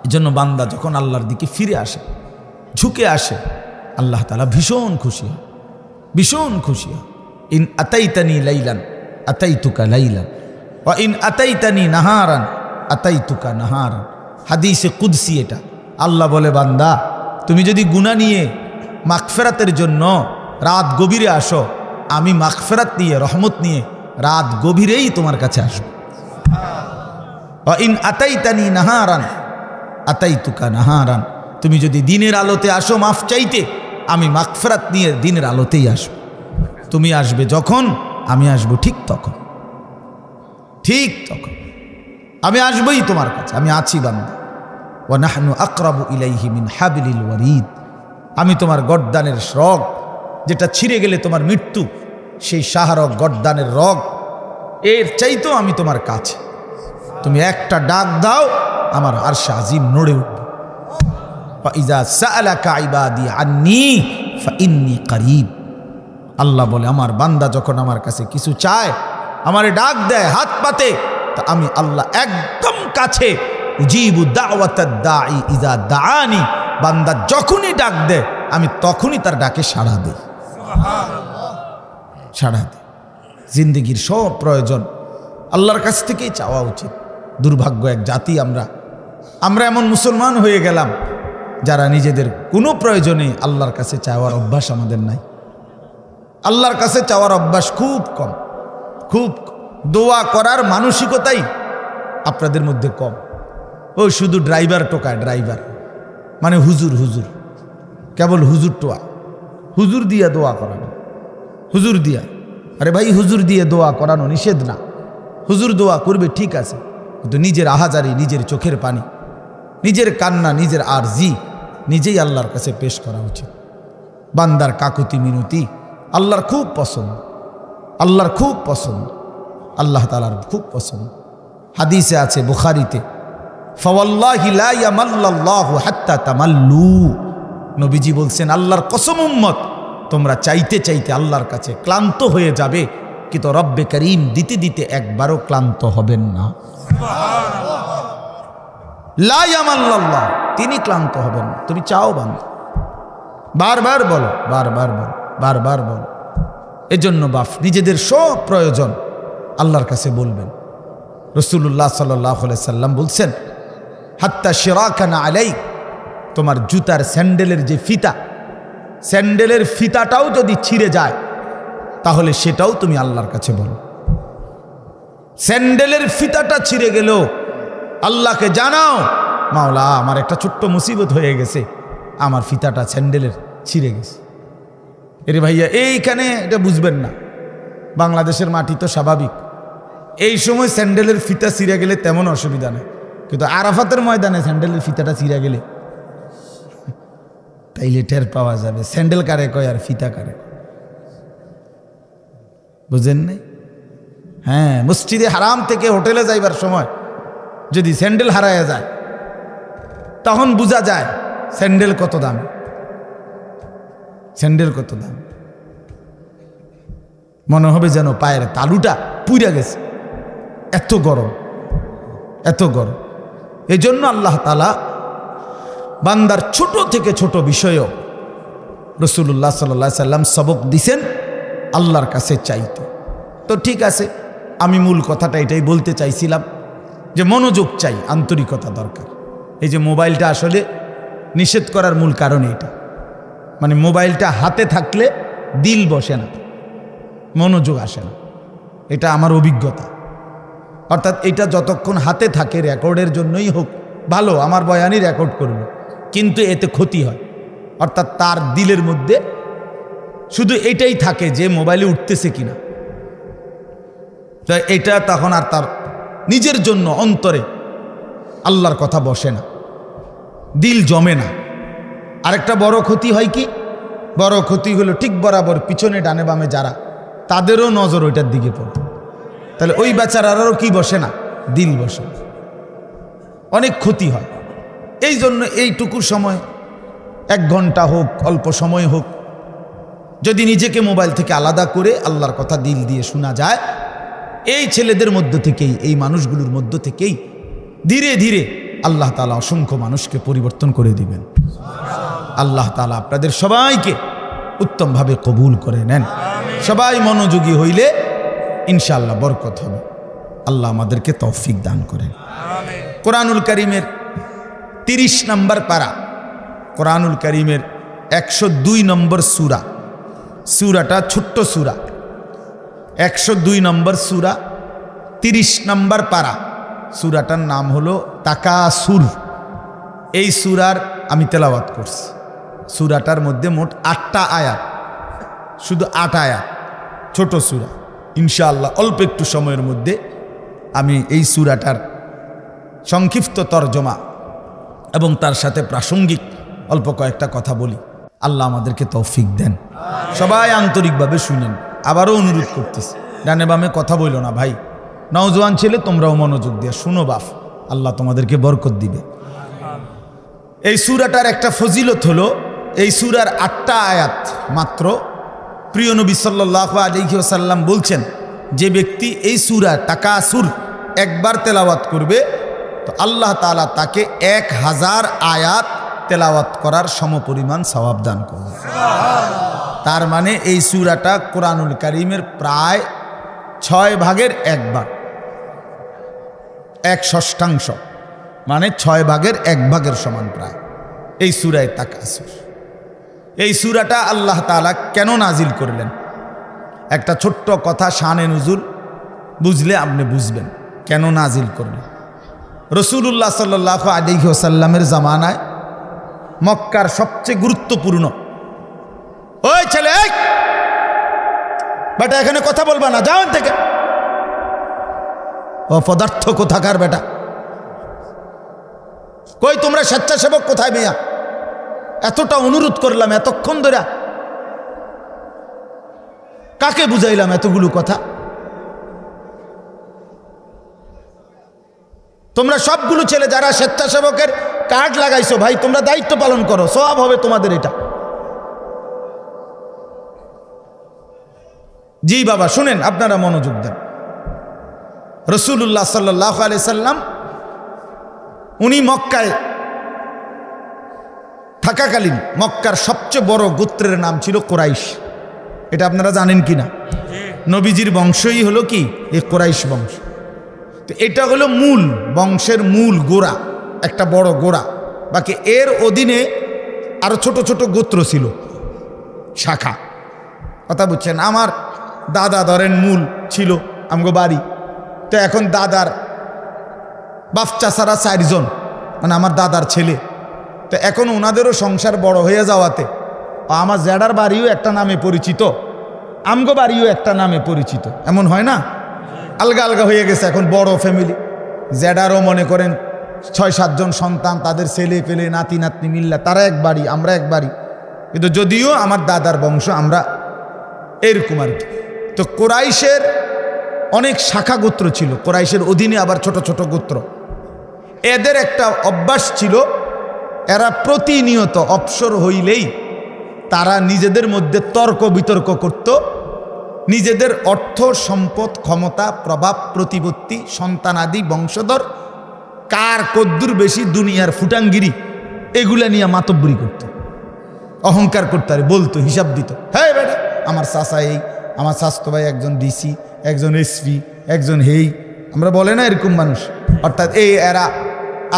এই জন্য বান্দা যখন আল্লাহর দিকে ফিরে আসে, ঝুঁকে আসে, আল্লাহ তাআলা ভীষণ খুশি হয়, ভীষণ খুশি হয়। ইন আতাইতানি লাইলান আতাইতুকা লাইলান ওয়া ইন আতাইতানি নাহারান আতাইতুকা নাহারান। হাদিসে কুদসি এটা। আল্লাহ বলে, বান্দা তুমি যদি গুনাহ নিয়ে মাগফিরাতের জন্য রাত গভীরে আসো, আমি মাগফিরাত নিয়ে, রহমত নিয়ে রাত গভীরেই তোমার কাছে আসবো। ওয়া ইন আতাইতানি নাহারান আতাইতুকা নাহারান। তুমি যদি দিনের আলোতে আসো মাফ চাইতে, আমি মাগফিরাত নিয়ে দিনের আলোতেই আসবো। তুমি আসবে যখন, আমি আসবো ঠিক তখন, ঠিক তখন আমি আসবই তোমার কাছে। আমি আছি বান্দা। ওয়া নাহনু আকরাবু ইলাইহি মিন হাবলিল ওয়ারিদ। আমি তোমার গর্দানের রগ, যেটা ছিঁড়ে গেলে তোমার মৃত্যু, সেই শাহরগ গর্দানের রগ, এর চাইতেও আমি তোমার কাছে। তুমি একটা ডাক দাও, আমার আরশে আজিম নড়ে উঠবে। ফাইজা সাআলাকা ইবাদি আন্নী ফাইন্নী করিব। আল্লাহ বলে, আমার বান্দা যখন আমার কাছে কিছু চায়, আমারে ডাক দেয়, হাত পাতে, তা আমি আল্লাহ একদম কাছে। উজিবু দাওয়াতাদ দাঈ ইজা দাআনি। বান্দা যখনই ডাক দেয়, আমি তখনই তার ডাকে সাড়া দেই, সাড়া দেই। জিন্দগির সব প্রয়োজন আল্লাহর কাছ থেকেই চাওয়া উচিত। দুর্ভাগ্য এক জাতি আমরা এমন মুসলমান হয়ে গেলাম যারা নিজেদের কোনো প্রয়োজনে আল্লাহর কাছে চাওয়ার অভ্যাস আমাদের নাই। আল্লাহর কাছে চাওয়ার অভ্যাস খুব কম, খুব দোয়া করার মানসিকতাই আপনাদের মধ্যে কম। ও শুধু ড্রাইভার টোকায়, ড্রাইভার মানে হুজুর, হুজুর কেবল হুজুর টোয়া, হুজুর দিয়া দোয়া করানো, হুজুর দিয়া। আরে ভাই, হুজুর দিয়ে দোয়া করানো নিষেধ না। হুজুর দোয়া করবে ঠিক আছে, কিন্তু নিজের আহাজারি, নিজের চোখের পানি, নিজের কান্না, নিজের আরজি নিজেই আল্লাহর কাছে পেশ করা উচিত। বান্দার কাকুতি মিনতি আল্লাহর খুব পছন্দ, আল্লাহর খুব পছন্দ, আল্লাহ তাআলার খুব পছন্দ। হাদিসে আছে বুখারীতে, ফাওয়াল্লাহি লা ইয়ামাল্লাল্লাহু হাত্তা তামাল্লু। নবীজি বলছেন, আল্লাহর কসম উম্মত, তোমরা চাইতে চাইতে আল্লাহর কাছে ক্লান্ত হয়ে যাবে, কিন্তু রব্বে করিম দিতে দিতে একবারও ক্লান্ত হবেন না। লা ইয়ামাল্লাল্লাহ, তিনি ক্লান্ত হবেন না। তুমি চাও বান্দা, বারবার বলো, বারবার বলো, বারবার বলো। এজন্য বাপ নিজেদের সব প্রয়োজন আল্লাহর কাছে বলবেন। রাসূলুল্লাহ সাল্লাল্লাহু আলাইহি সাল্লাম বলছেন, হাত্তা শিরাকানা আলাই, তোমার জুতার স্যান্ডেলের যে ফিতা, স্যান্ডেলের ফিতাটাও যদি ছিঁড়ে যায়, তাহলে সেটাও তুমি আল্লাহর কাছে বলো। স্যান্ডেলের ফিতাটা ছিঁড়ে গেল, আল্লাহকে জানাও, মাওলা আমার একটা ছোট্ট মুসিবত হয়ে গেছে, আমার ফিতাটা স্যান্ডেলের ছিঁড়ে গেছে। এরে ভাইয়া, এইখানে এটা বুঝবেন না, বাংলাদেশের মাটি তো স্বাভাবিক, এই সময় স্যান্ডেলের ফিতা ছিঁড়ে গেলে তেমন অসুবিধা নেই, কিন্তু আরাফাতের ময়দানে স্যান্ডেলের ফিতাটা ছিঁড়ে গেলে তাইলে টের পাওয়া যাবে স্যান্ডেল কারে কয় আর ফিতা কারে। বুঝেন নাই? হ্যাঁ, মসজিদে হারাম থেকে হোটেলে যাইবার সময় যদি স্যান্ডেল হারায়া যায়, তখন বোঝা যায় স্যান্ডেল কত দাম, স্যান্ডেল কত দাম। মনে হবে যেন পায়ের তালুটা পুড়ে গেছে, এত গরম, এত গরম। এই জন্য আল্লাহ তাআলা বান্দার ছোট থেকে ছোট বিষয়ও রাসূলুল্লাহ সাল্লাল্লাহু আলাইহি সাল্লাম সবক দিছেন আল্লাহর কাছে চাইতে। তো ঠিক আছে, আমি মূল কথাটা এটাই বলতে চাইছিলাম যে মনোযোগ চাই, আন্তরিকতা দরকার। এই যে মোবাইলটা আসলে নিষেধ করার মূল কারণ এটা, মানে মোবাইলটা হাতে থাকলে দিল বসে না, মনোযোগ আসে না, এটা আমার অভিজ্ঞতা। অর্থাৎ এটা যতক্ষণ হাতে থাকে, রেকর্ডের জন্যই হোক ভালো, আমার বয়ানই রেকর্ড করব, কিন্তু এতে ক্ষতি হয়। অর্থাৎ তার দিলের মধ্যে শুধু এটাই থাকে যে মোবাইলে উঠতেছে কিনা, তো এটা তখন আর তার নিজের জন্য অন্তরে আল্লাহর কথা বসে না, দিল জমে না। আরেকটা বড় ক্ষতি হয় কি, বড় ক্ষতি হলো ঠিক বরাবর পিছনে ডানে বামে যারা, তাদেরও নজর ওইটার দিকে পড়ে, তাহলে ওই বেচারারও কি বসে না, দিল বসে, অনেক ক্ষতি হয়। এই জন্য এইটুকু সময়, 1 ঘন্টা হোক, অল্প সময় হোক, যদি নিজেকে মোবাইল থেকে আলাদা করে আল্লাহর কথা দিল দিয়ে শোনা যায়, এই ছেলেদের মধ্য থেকেই, এই মানুষগুলোর মধ্য থেকেই ধীরে ধীরে আল্লাহ তাআলা অসংখ্য মানুষকে পরিবর্তন করে দিবেন। আল্লাহ তাআলা আপনাদের সবাইকে উত্তমভাবে কবুল করে নেন। সবাই মনোযোগী হইলে ইনশাআল্লাহ বরকত হবে। আল্লাহ আমাদেরকে তৌফিক দান করেন। কোরআনুল কারীমের 30 নম্বর পারা, কোরআনুল কারীমের 102 নম্বর সূরা, সূরাটা ছোট্ট সূরা, 102 নম্বর সূরা, 30 নম্বর পারা। সূরাটার নাম হলো তাকাসুর। এই সূরার আমি তেলাওয়াত করছি। সূরাটার মধ্যে মোট 8টা আয়াত, শুধু 8 আয়াত, ছোট সূরা। ইনশাআল্লাহ অল্প একটু সময়ের মধ্যে আমি এই সূরাটার সংক্ষিপ্ত তরজমা এবং তার সাথে প্রাসঙ্গিক অল্প কয়েকটা কথা বলি। আল্লাহ আমাদেরকে তৌফিক দেন। সবাই আন্তরিকভাবে শুনেন। আবারও অনুরোধ করতেছি, ডানে বামে কথা বইল না ভাই। নওজোয়ান ছেলে, তোমরাও মনোযোগ দিয়ে শুনো বাপ, আল্লাহ তোমাদেরকে বরকত দিবে। এই সূরাটার একটা ফজিলত হলো, এই সূরার 8টা আয়াত মাত্র। প্রিয় নবী সাল্লাল্লাহু আলাইহি ওয়াসাল্লাম বলছেন, যে ব্যক্তি এই সূরা তাকাসুর একবার তেলাওয়াত করবে তো আল্লাহ তাআলা তাকে 1000 আয়াত তেলাওয়াত করার সমপরিমাণ সওয়াব দান করবে। তার মানে এই সূরাটা কোরআনুল কারীমের প্রায় 6 ভাগের 1 ভাগ, 1/6, মানে 6 ভাগের 1 ভাগের সমান প্রায় এই সূরায়ে তাকাসুর। এই সূরাটা আল্লাহ তাআলা কেন নাজিল করলেন, একটা ছোট্ট কথা, শানে নুজুল বুঝলে আপনি বুঝবেন কেন নাজিল করলেন। রাসূলুল্লাহ সাল্লাল্লাহু আলাইহি ওয়াসাল্লামের জামানায় মক্কার সবচেয়ে গুরুত্বপূর্ণ, ওই ছেলে বেটা এখানে কথা বলবা না, যাও থেকে, অপদার্থ কোথাকার বেটা, কই তোমরা স্বেচ্ছাসেবক কোথায় মিয়া? এতটা অনুরোধ করলাম এতক্ষণ ধরে, কাকে বুঝাইলাম এতগুলো কথা? তোমরা সবগুলো ছেলে যারা স্বেচ্ছাসেবকের কার্ড লাগাইছো, ভাই তোমরা দায়িত্ব পালন করো, সওয়াব হবে তোমাদের এটা। জি বাবা শুনেন, আপনারা মনোযোগ দেন। রাসূলুল্লাহ সাল্লাল্লাহু আলাইহি সাল্লাম উনি মক্কায় থাকাকালীন মক্কার সবচেয়ে বড় গোত্রের নাম ছিল কুরাইশ। এটা আপনারা জানেন কি না? নবীজির বংশই হলো কি এই কুরাইশ বংশ। তো এটা হলো মূল বংশের মূল গোড়া, একটা বড় গোড়া। বাকি এর অধীনে আরো ছোট ছোট গোত্র ছিল, শাখা। কথা বুঝছেন? আমার দাদা ধরেন মূল ছিল আমগো বাড়ি, তো এখন দাদার বাচ্চা ছাড়া 4 জন, মানে আমার দাদার ছেলে। তো এখন ওনাদেরও সংসার বড় হয়ে যাওয়াতে আমার জেডার বাড়িও একটা নামে পরিচিত, আমগো বাড়িও একটা নামে পরিচিত, এমন হয় না? আলগা আলগা হয়ে গেছে এখন, বড় ফ্যামিলি। জেডারও মনে করেন 6-7 জন সন্তান, তাদের ছেলে পেলে নাতি নাতনি মিল্লা, তারা এক বাড়ি, আমরা এক বাড়ি, কিন্তু যদিও আমার দাদার বংশ আমরা এরকম আর কি। তো কুরাইশের অনেক শাখা গোত্র ছিল, কুরাইশের অধীনে আবার ছোট ছোট গোত্র। এদের একটা অভ্যাস ছিল, এরা প্রতিনিয়ত অবসর হইলেই তারা নিজেদের মধ্যে তর্ক বিতর্ক করত, নিজেদের অর্থ সম্পদ ক্ষমতা প্রভাব প্রতিপত্তি সন্তানাদি বংশধর কার কদ্দুর বেশি দুনিয়ার ফুটাঙ্গিরি এগুলা নিয়ে মাতব্বরি করত, অহংকার করতে আর বলতো, হিসাব দিত। হ্যাঁ বেটা আমার চাচা এই, আমার স্বাস্থ্য ভাই একজন ডিসি, একজন এসপি, একজন হেই, আমরা বলে না এরকম মানুষ। অর্থাৎ এই এরা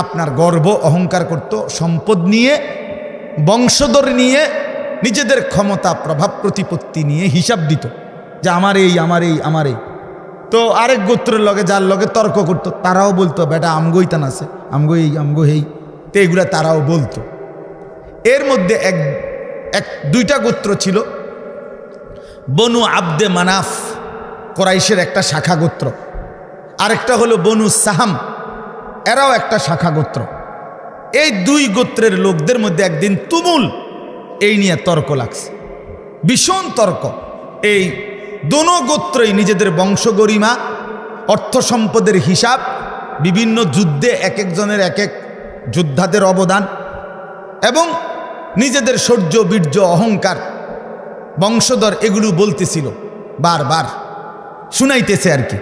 আপনার গর্ব অহংকার করত, সম্পদ নিয়ে বংশধর নিয়ে নিজেদের ক্ষমতা প্রভাব প্রতিপত্তি নিয়ে হিসাব দিত যে আমার এই আমার এই আমার এই। তো আরেক গোত্রের লগে যার লগে তর্ক করতো তারাও বলতো বেটা আমগোই তান আছে, আমগো এই আমগো হেই, তো এগুলা তারাও বলতো। এর মধ্যে এক 2টা গোত্র ছিল, বনু আব্দে মানাফ কুরাইশের একটা শাখা গোত্র, আরেকটা হলো বনু সাহাম, এরাও একটা শাখা গোত্র। এই 2 গোত্রের লোকদের মধ্যে একদিন তুমুল এই নিয়ে তর্ক লাগছে, ভীষণ তর্ক। এই দোনো গোত্রই নিজেদের বংশ গরিমা, অর্থ সম্পদের হিসাব, বিভিন্ন যুদ্ধে এক একজনের এক এক যোদ্ধাদের অবদান এবং নিজেদের শৌর্য বীর্য অহংকার বংশধর এগুলো বলতেছিল, বারবার শুনাইতেছে আর কি।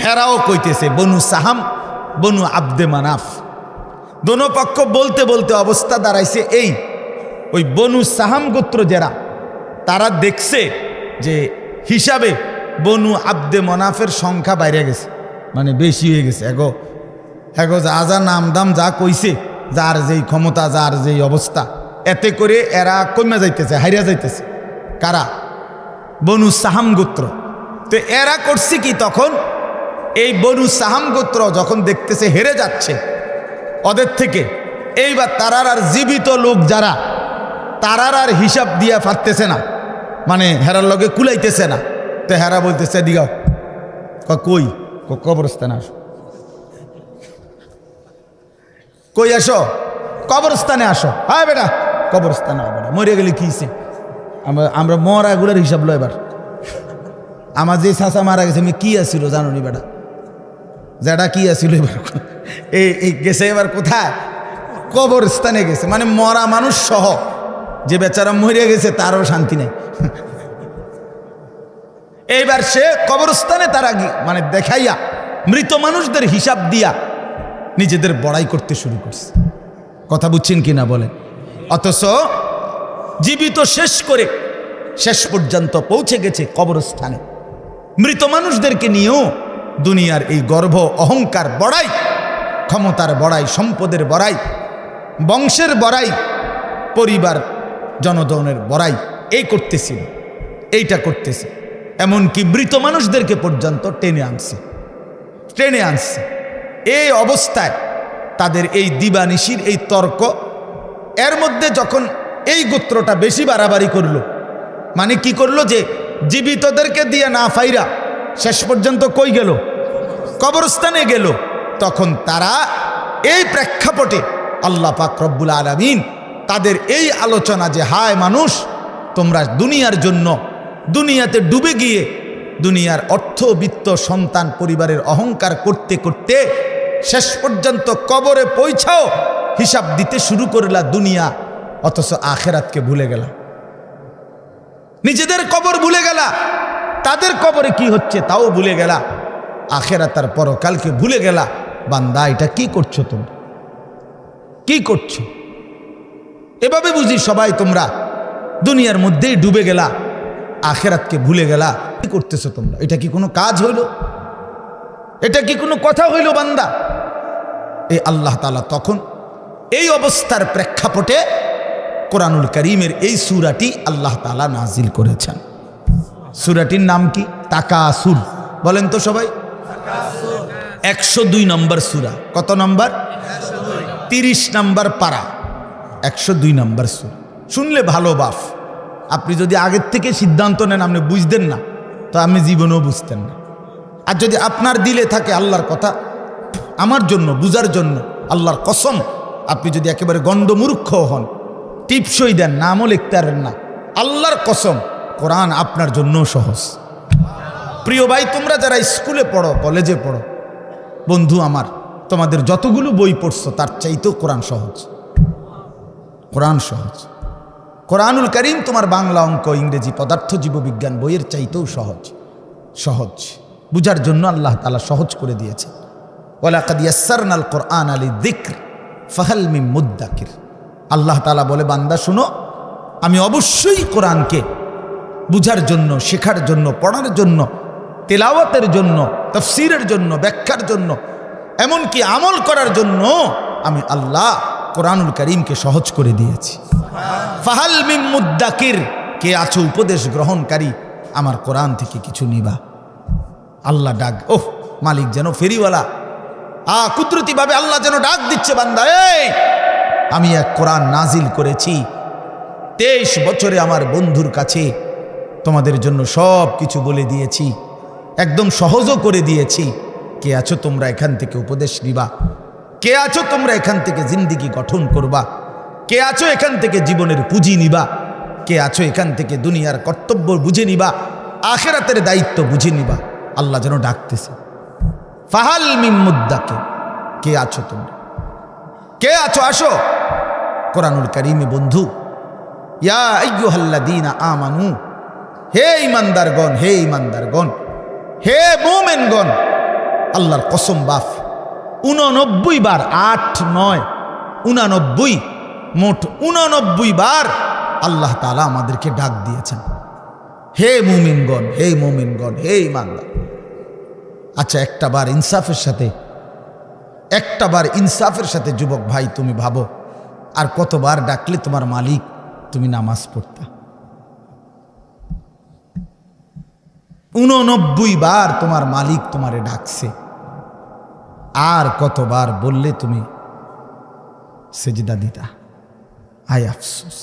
হেরাও কইতেছে বনু সাহাম বনু আব্দে মানাফ, দোনো পক্ষ বলতে বলতে অবস্থা দাঁড়াইছে এই, ওই বনু সাহাম গোত্র যারা, তারা দেখছে যে হিসাবে বনু আব্দে মনাফের সংখ্যা বাইরে গেছে, মানে বেশি হয়ে গেছে। এগো যা যা নাম দাম যা কইছে, যার যেই ক্ষমতা, যার যেই অবস্থা, এতে করে এরা কমে যাইতেছে, হারিয়া যাইতেছে। কারা? বনু সাহাম গোত্র। তো এরা করছে কি, তখন এই বনু সাহাম গোত্র যখন দেখতেছে হেরে যাচ্ছে ওদের থেকে, এইবার তারার আর জীবিত লোক যারা, তারার আর হিসাব দিয়া পারতেছে না, মানে হেরার লগে কুলাইতেছে না। তো হেরা বলতেছে দিগাও, কই কবরস্থানে আসো, কই আসো, কবরস্থানে আসো। হ্যাঁ বেটা, কবরস্থানে বেটা, মরে গেলে কিছে, আমরা মরা এগুলোর হিসাব লো। এবার আমার যে চাচা মারা গেছে, আমি কি আসছিল জানো নি বেটা, যেটা কি আসছিল এবার এই গেছে, এবার কোথায়? কবরস্থানে গেছে, মানে মরা মানুষ সহ। যে বেচারা মরে গেছে তারও শান্তি নেই। এইবার সে কবরস্থানে তারা মানে দেখাইয়া মৃত মানুষদের হিসাব দিয়া নিজেদের বড়াই করতে শুরু করছে। কথা বুঝছেন কিনা বলেন? অথচ জীবিত শেষ করে শেষ পর্যন্ত পৌঁছে গেছে কবরস্থানে। মৃত মানুষদেরকে নিয়েও দুনিয়ার এই গর্ব, অহংকার বড়াই, ক্ষমতার বড়াই, সম্পদের বড়াই, বংশের বড়াই, পরিবার জনগণের বড়াই, এই করতেছিল, এইটা করতেছে। এমনকি মৃত মানুষদেরকে পর্যন্ত টেনে আনছে। এই অবস্থায় তাদের এই দিবানিশির এই তর্ক, এর মধ্যে যখন এই গোত্রটা বেশি বাড়াবাড়ি করলো, মানে কি করলো, যে জীবিতদেরকে দিয়ে না ফাইরা শেষ পর্যন্ত কই গেল? কবরস্থানে গেল। তখন তারা এই প্রেক্ষাপটে আল্লাহ পাক রব্বুল আলামিন তাদের এই আলোচনা, যে হায় মানুষ, তোমরা দুনিয়ার জন্য দুনিয়াতে ডুবে গিয়ে দুনিয়ার অর্থ, বিত্ত, সন্তান, পরিবারের অহংকার করতে করতে শেষ পর্যন্ত কবরে পৌঁছাও হিসাব দিতে শুরু করলা দুনিয়া, অথচ আখেরাতকে ভুলে গেলা, নিজেদের কবর ভুলে গেলা, তাদের কবরে কি হচ্ছে তাও ভুলে গেলা, আখেরাত আর পরকালকে ভুলে গেলা। বান্দা, এটা কি করছো তোমরা? কি করছো? এভাবে বুঝি সবাই তোমরা দুনিয়ার মধ্যেই ডুবে গেলা, আখেরাতকে ভুলে গেলা। কি করতেছো তোমরা? এটা কি কোনো কাজ হইল? এটা কি কোনো কথা হইল বান্দা? এই আল্লাহ তাআলা তখন এই অবস্থার প্রেক্ষাপটে কোরআনুল কারীমের এই সূরাটি আল্লাহ তাআলা নাজিল করেছেন। সূরাটির নাম কি? তাকাসুর। বলেন তো সবাই। 102 নম্বর সূরা। কত নম্বর? 30 নম্বর পারা, 102 নম্বর সূরা। শুনলে ভালো বাপ, আপনি যদি আগের থেকে সিদ্ধান্ত নেন আপনি বুঝতেন না, তো আপনি জীবনেও বুঝতেন না। আর যদি আপনার দিলে থাকে আল্লাহর কথা আমার জন্য, বুঝার জন্য, আল্লাহর কসম, আপনি যদি একেবারে গণ্ডমূর্খ হন, টিপসই দেন, নামও লিখতে পারেন না, আল্লাহর কসম কোরআন আপনার জন্য সহজ। প্রিয় ভাই, তোমরা যারা স্কুলে পড়ো, কলেজে পড়ো, বন্ধু আমার, তোমাদের যতগুলো বই পড়ছো তার চাইতেও কোরআন সহজ। কোরআন সহজ। কোরআনুল কারীম তোমার বাংলা, অঙ্ক, ইংরেজি, পদার্থ, জীববিজ্ঞান বইয়ের চাইতেও সহজ। বুঝার জন্য আল্লাহ তাআলা সহজ করে দিয়েছে। ওয়ালাকাদ ইয়াসসারনাল কুরআনা লিযিকর ফাহাল মিন মুদ্দাকির। আল্লাহ তাআলা বলে, বান্দা শুনো, আমি অবশ্যই কোরআনকে বুঝার জন্য, শেখার জন্য, পড়ার জন্য, তেলাওয়াতের জন্য, তাফসীরের জন্য, ব্যাখ্যার জন্য, এমনকি আমল করার জন্য আমি আল্লাহ কোরআনুল কারীমকে সহজ করে দিয়েছি। ফাহাল মিন মুদ্দাকির, কে আছো উপদেশ গ্রহণকারী, আমার কোরআন থেকে কিছু নিবা। আল্লাহ ডাক, ওহ মালিক যেন ফেরিওয়ালা, কুদরতিভাবে আল্লাহ যেন ডাক দিচ্ছে, বান্দা এই আমি এক কোরআন নাজিল করেছি, 23 বছরে আমার বন্ধুর কাছে তোমাদের জন্য সব কিছু বলে দিয়েছি, একদম সহজও করে দিয়েছি। কে আছো তোমরা এখান থেকে উপদেশ নিবা? কে আছো তোমরা এখান থেকে জিন্দেগি গঠন করবা? কে আছো এখান থেকে জীবনের পুঁজি নিবা? কে আছো এখান থেকে দুনিয়ার কর্তব্য বুঝে নিবা, আখিরাতের দায়িত্ব বুঝে নিবা? আল্লাহ যেন ডাকতেছে, ফাহাল মিন মুদ্দাকির, কে আছো তোমরা? কে আছো? আসো। কোরআনুল কারীমে বন্ধু, ইয়া আইয়ুহাল্লাযীনা আমানু হে ইমানদারগণ, হে ইমানদারগণ, হে মুমিনগণ, আল্লাহর কসম বাপ 89 বার, 8, 9, 89, মোট 89 বার আল্লাহ তাআলা আমাদেরকে ডাক দিয়েছেন, হে মুমিনগণ, হে মুমিনগণ, হে ইমানদার। আচ্ছা, একটাবার ইনসাফের সাথে যুবক ভাই তুমি ভাবো, আর কতবার ডাকলে তোমার মালিক তুমি নামাজ পড়তা? 89 বার তোমার মালিক তোমারে ডাকছে, আর কতবার বললে তুমি সেজদা দিতা? আয় আফসোস।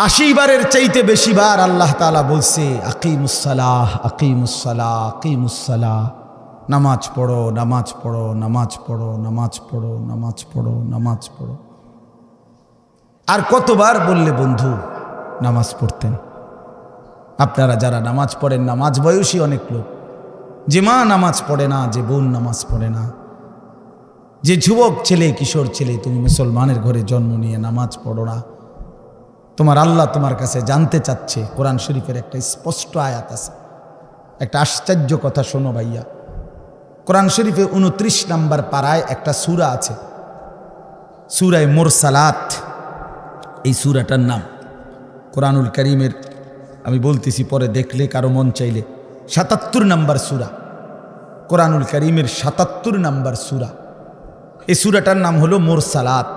80 বারের চাইতে বেশি বার আল্লাহ তাআলা বলছে আকিমুসসালাহ, আকিমুসসালাহ, আকিমুসসালাহ, নামাজ পড়ো, নামাজ পড়ো, নামাজ পড়ো, নামাজ পড়ো, নামাজ পড়ো, নামাজ পড়ো। আর কতবার বললে বন্ধু নামাজ পড়তেন? আপনারা যারা নামাজ পড়েন, নামাজ বয়সী অনেক লোক, যে মা নামাজ পড়ে না, যে বোন নামাজ পড়ে না, যে যুবক ছেলে, কিশোর ছেলে, তুমি মুসলমানের ঘরে জন্ম নিয়ে নামাজ পড়ো না, তোমার আল্লাহ তোমার কাছে জানতে চাচ্ছে। কোরআন শরীফের একটা স্পষ্ট আয়াত আছে, একটা আশ্চর্য কথা শোনো ভাইয়া। কোরআন শরীফে 29 নম্বর পারায় একটা সূরা আছে, সূরায়ে মুরসালাত। এই সূরাটার নাম কোরআনুল কারীমের, আমি বলতেছি পরে দেখলে কারো মন চাইলে, 77 নম্বর সূরা, কোরআনুল কারীমের 77 নম্বর সূরা। এই সূরাটার নাম হলো মুরসালাত।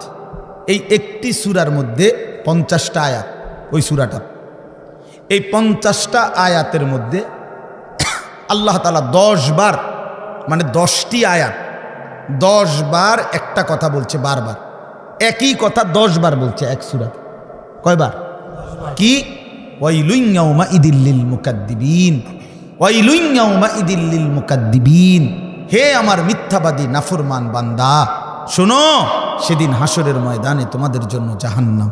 এই একটি সূরার মধ্যে 50টা আয়াত, ওই সূরাটা। এই 50টা আয়াতের মধ্যে আল্লাহ তাআলা 10 বার, মানে 10টি আয়াত 10 বার একটা কথা বলছে, বারবার একই কথা 10 বার বলছে এক সূরাতে। কয়বার? কি? ওয়াইলুন ইয়াউমাইদিল লিল মুকাদ্দিবিন, ওয়াইলুন ইয়াউমাইদিল লিল মুকাদ্দিবিন। হে আমার মিথ্যাবাদী নাফরমান বান্দা, শোনো, সেদিন হাসরের ময়দানে তোমাদের জন্য জাহান্নাম।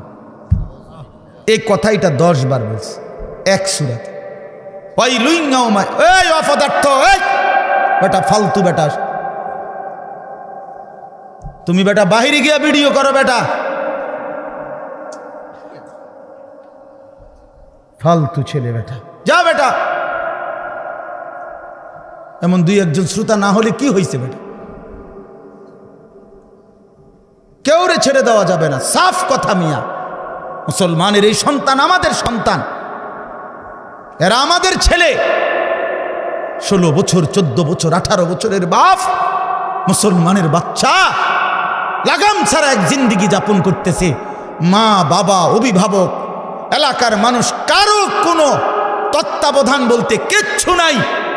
এই কথাইটা 10 বার বলছে এক সূরাতে। ওয়াইলুন ইয়াউমা, এই অপদার্থ, এই বেটা ফালতু বেটা, তুমি বেটা বাহিরে গিয়ে ভিডিও করো বেটা, ফালতু ছেলে বেটা, যা বেটা। এমন 2-1 শ্রোতা না হলে কি হয়েছে বেটা? কেউ রে ছেড়ে দেওয়া যাবে না, সাফ কথা মিয়া। মুসলমানের এই সন্তান আমাদের সন্তান, এরা আমাদের ছেলে। 16 বছর, 14 বছর, 18 বছরের বাপ, মুসলমানের বাচ্চা লাগাম ছাড়া এক জিন্দেগি যাপন করতেছে। মা, বাবা, অভিভাবক, এলাকার মানুষ, কারো কোনো তত্ত্বাবধান বলতে কিচ্ছু নাই।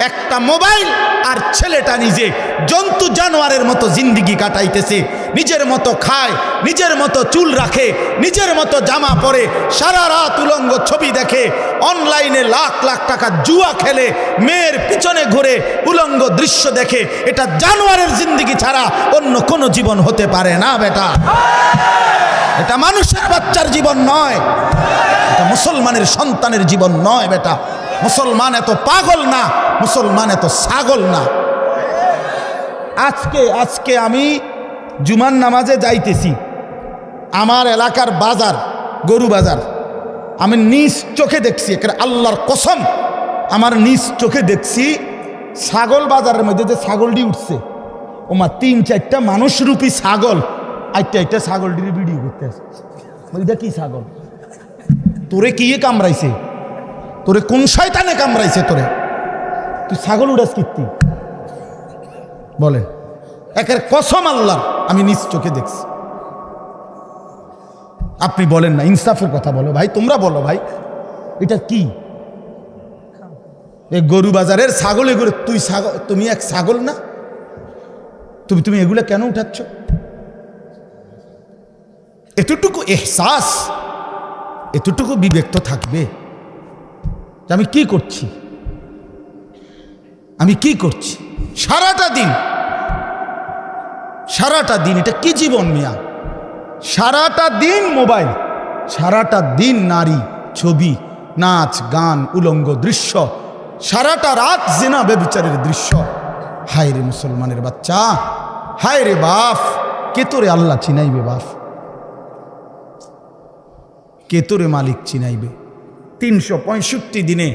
একটা মোবাইল আর ছেলেটা নিজে জন্তু জানোয়ারের মতো জিন্দেগি কাটাইতেছে। নিজের মতো খায়, নিজের মতো চুল রাখে, নিজের মতো জামা পরে, সারা রাত উলঙ্গ ছবি দেখে, অনলাইনে লাখ লাখ টাকা জুয়া খেলে, মেয়ের পিছনে ঘুরে উলঙ্গ দৃশ্য দেখে। এটা জানোয়ারের জিন্দেগি ছাড়া অন্য কোনো জীবন হতে পারে না বেটা। এটা মানুষের বাচ্চার জীবন নয়, এটা মুসলমানের সন্তানের জীবন নয় বেটা। মুসলমান এত পাগল না, মুসলমান এত ছাগল না। আজকে আমি জুমার নামাজে যাইতেছি, আমার এলাকার বাজার, গরু বাজার, আমি নিজ চোখে দেখছি, আল্লাহর কসম, আমার নিজ চোখে দেখছি ছাগল বাজারের মধ্যে যে ছাগলটি উঠছে, ওমা 3-4টা মানুষরূপী ছাগল আইটা ছাগলটির ভিডিও করতে আসে। এটা কি ছাগল? তোরে কি কামড়াইছে? তোরে কোন শয়তানে কামড়াইছে তোরে? তুই ছাগল উড়াস কীর্তি বলে? একের কসম আল্লাহর, আমি নিজ চোখে দেখছি। আপনি বলেন না, ইনসাফের কথা বলো ভাই, তোমরা বলো ভাই, এটা কি? এই গরু বাজারের ছাগল, এগুলো তুই ছাগল, তুমি এক ছাগল না? তুমি এগুলো কেন উঠাচ্ছ? এতটুকু এহসাস, এতটুকু বিবেক তো থাকবে যে আমি কি করছি, আমি কি করছি সারাটা দিন। এটা কি জীবন মিয়া? সারাটা দিন মোবাইল, সারাটা দিন নারী, ছবি, নাচ, গান, উলঙ্গ দৃশ্য, সারাটা রাত জিনা ব্যভিচারের দৃশ্য। হায় রে মুসলমানের বাচ্চা, হায় রে বাপ, কে তোরে আল্লাহ চিনাইবে? বাপ, কে তোরে মালিক চিনাইবে? 365 দিনে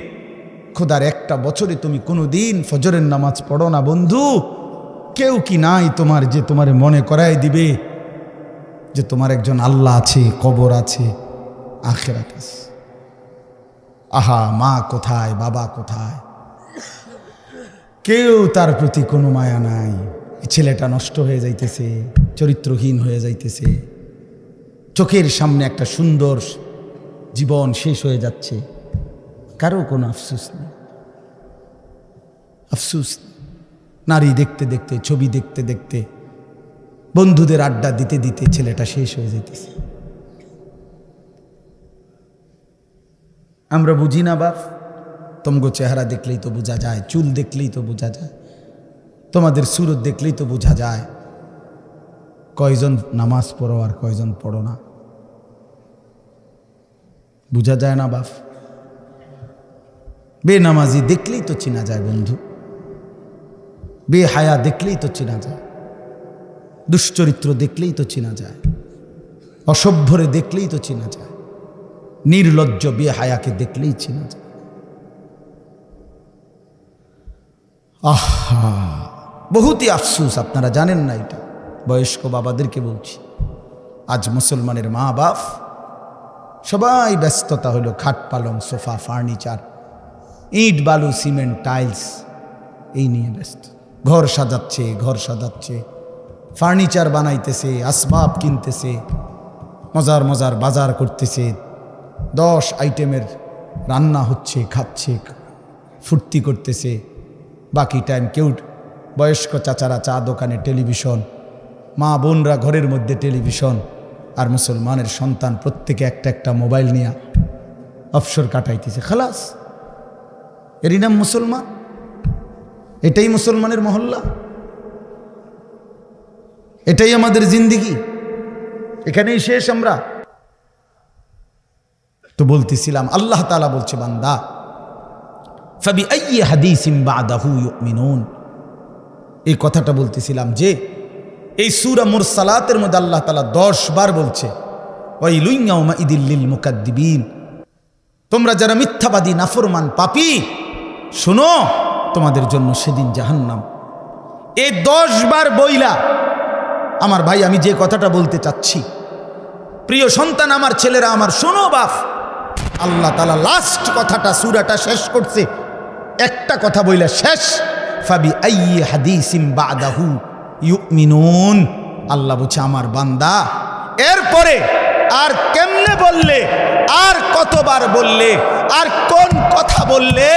খোদার একটা বছরে তুমি কোনো দিন ফজরের নামাজ পড়ো না বন্ধু। কেউ কি নাই তোমার যে তোমার মনে করায় দিবে যে তোমার একজন আল্লাহ আছে, কবর আছে, আখিরাত আছে? আহা, মা কোথায়, বাবা কোথায়? কেউ তার প্রতি কোনো মায়া নাই। ছেলেটা নষ্ট হয়ে যাইতেছে, চরিত্রহীন হয়ে যাইতেছে, চোখের সামনে একটা সুন্দর জীবন শেষ হয়ে যাচ্ছে, কারো কোনো আফসোস নেই। আফসোস নারী দেখতে দেখতে, ছবি দেখতে দেখতে, বন্ধুদের আড্ডা দিতে দিতে ছেলেটা শেষ হয়ে যাইতেছে। আমরা বুঝি না বাপ, তোমগো চেহারা দেখলেই তো বোঝা যায়, চুল দেখলেই তো বোঝা যায়, তোমাদের সুরত দেখলেই তো বোঝা যায় কয়জন নামাজ পড়ো আর কয়জন পড়ো না। বোঝা যায় না বাপ? বেনামাজি দেখলেই তো চেনা যায় বন্ধু, বেহায়া দেখলেই তো চেনা যায়, দুশ্চরিত্র দেখলেই তো চেনা যায়, অসভ্যরে দেখলেই তো চেনা যায়, নির্লজ্জ বেহায়াকে দেখলেই চেনা যায়। আহা, বহুতই আফসোস, আপনারা জানেন না এটা। বয়স্ক বাবাদেরকে বলছি, আজ মুসলমানের মা বাপ সবাই ব্যস্ততা হলো খাট পালং, সোফা, ফার্নিচার, ইট বালু, সিমেন্ট, টাইলস, এই নিয়ে ব্যস্ত। ঘর সাজাচ্ছে, ফার্নিচার বানাইতেছে, আসবাব কিনতেছে, মজার মজার বাজার করতেছে, 10 আইটেমের রান্না হচ্ছে, খাচ্ছে, ফুর্তি করতেছে। বাকি টাইম কেউ বয়স্ক চাচারা চা দোকানে টেলিভিশন, মা বোনরা ঘরের মধ্যে টেলিভিশন, আর মুসলমানের সন্তান প্রত্যেকে একটা একটা মোবাইল নিয়ে অবসর কাটাইতেছে। খালাস, এরই নাম মুসলমান? এটাই মুসলমানের মহল্লা? এটাই আমাদের জিন্দিগি? এখানেই শেষ আমরা? তো বলতেছিলাম, আল্লাহ তাআলা বলছে, বান্দা ফাবিআইয়ি হাদিসিন বাদাহু ইউমিনুন। এই কথাটা বলতেছিলাম যে এই সূরা মুরসালাতের মধ্যে আল্লাহ তাআলা 10 বার বলছে ওয়াইলুন ইয়াউমাইদিল লিল মুকাদ্দিবিন, তোমরা যারা মিথ্যাবাদী, নাফরমান, পাপী, শোনো তোমাদের জন্য সেদিন জাহান্নাম। এই 10 বার বইলা আমার ভাই, আমি যে কথাটা বলতে চাচ্ছি, প্রিয় সন্তান, আমার ছেলেরা আমার, শোনো বাপ, আল্লাহ তাআলা লাস্ট কথাটা সূরাটা শেষ করছে একটা কথা বইলা শেষ, ফাবিআইয়ি হাদিসিন বাদাহু ইউমিনুন। আল্লাহ বলছে, আমার বান্দা এরপরে আর কেমনে বললে, আর কতবার বললে, আর কোন কথা বললে,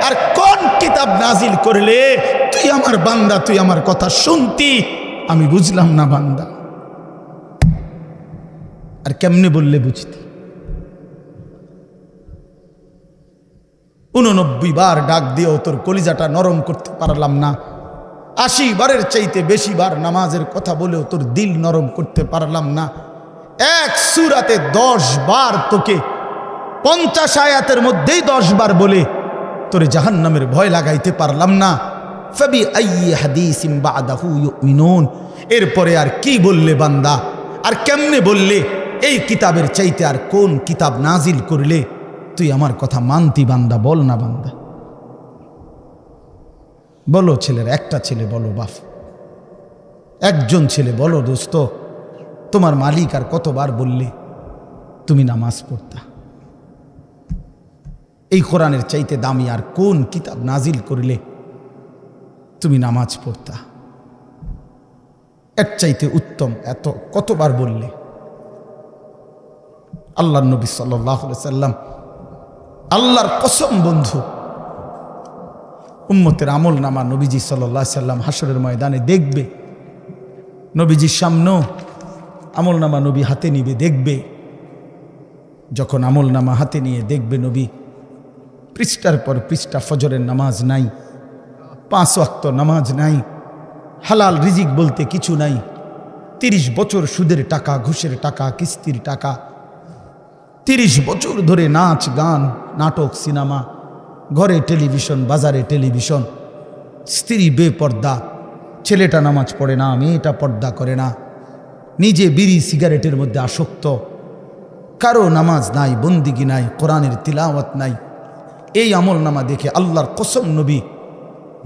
আর কোন কিতাব নাজিল করলে তুই আমার বান্দা, তুই আমার কথা শুনতি? আমি বুঝলাম না বান্দা, আর কেমনে বললে বুঝতি? 89 বার ডাক দিয়েও তোর কলিজাটা নরম করতে পারলাম না, 80 বারের চাইতে বেশি বার নামাজের কথা বলেও তোর দিল নরম করতে পারলাম না। এক সূরাতে 10 বার তোকে 50 আয়াতের মধ্যেই 10 বার বলে তোরে জাহান্নামের ভয় লাগাইতে পারলাম না। ফাবিআইয়ি হাদিসিন বাদাহু ইউমিনুন, এরপরে আর কি বললে বান্দা, আর কেমনে বললে, এই কিতাবের চাইতে আর কোন কিতাব নাজিল করলে তুই আমার কথা মানতি বান্দা? বল না বান্দা, বলো। ছেলের একটা ছেলে বলো বাপ, একজন ছেলে বলো, দোস্ত তোমার মালিক আর কতবার বললে তুমি নামাজ পড়তা? এই কোরআনের চাইতে দামি আর কোন কিতাব নাজিল করলে তুমি নামাজ পড়তা? এর চাইতে উত্তম এত কতবার বললে? আল্লাহর নবী সাল্লাল্লাহু আলাইহি সাল্লাম, আল্লাহর কসম বন্ধু, উম্মতের আমল নামা নবীজি সাল্লাল্লাহু আলাইহি সাল্লাম হাসরের ময়দানে দেখবে, নবীজির সামনেও আমল নামা নবী হাতে নিবে, দেখবে। যখন আমল নামা হাতে নিয়ে দেখবে নবী, পৃষ্ঠার পর পৃষ্ঠা ফজরের নামাজ নাই, 5 ওয়াক্ত নামাজ নাই, হালাল রিজিক বলতে কিছু নাই, 30 বছর সুদের টাকা, ঘুষের টাকা, কিস্তির টাকা, 30 বছর ধরে নাচ গান, নাটক, সিনেমা, ঘরে টেলিভিশন, বাজারে টেলিভিশন, স্ত্রী বেপর্দা, ছেলেটা নামাজ পড়ে না, মেয়েটা পর্দা করে না, নিজে বিড়ি সিগারেটের মধ্যে আসক্ত, কারো নামাজ নাই, বন্দিগি নাই, কোরআনের তিলাওয়াত নাই। এই আমল নামা দেখে আল্লাহর কসম নবী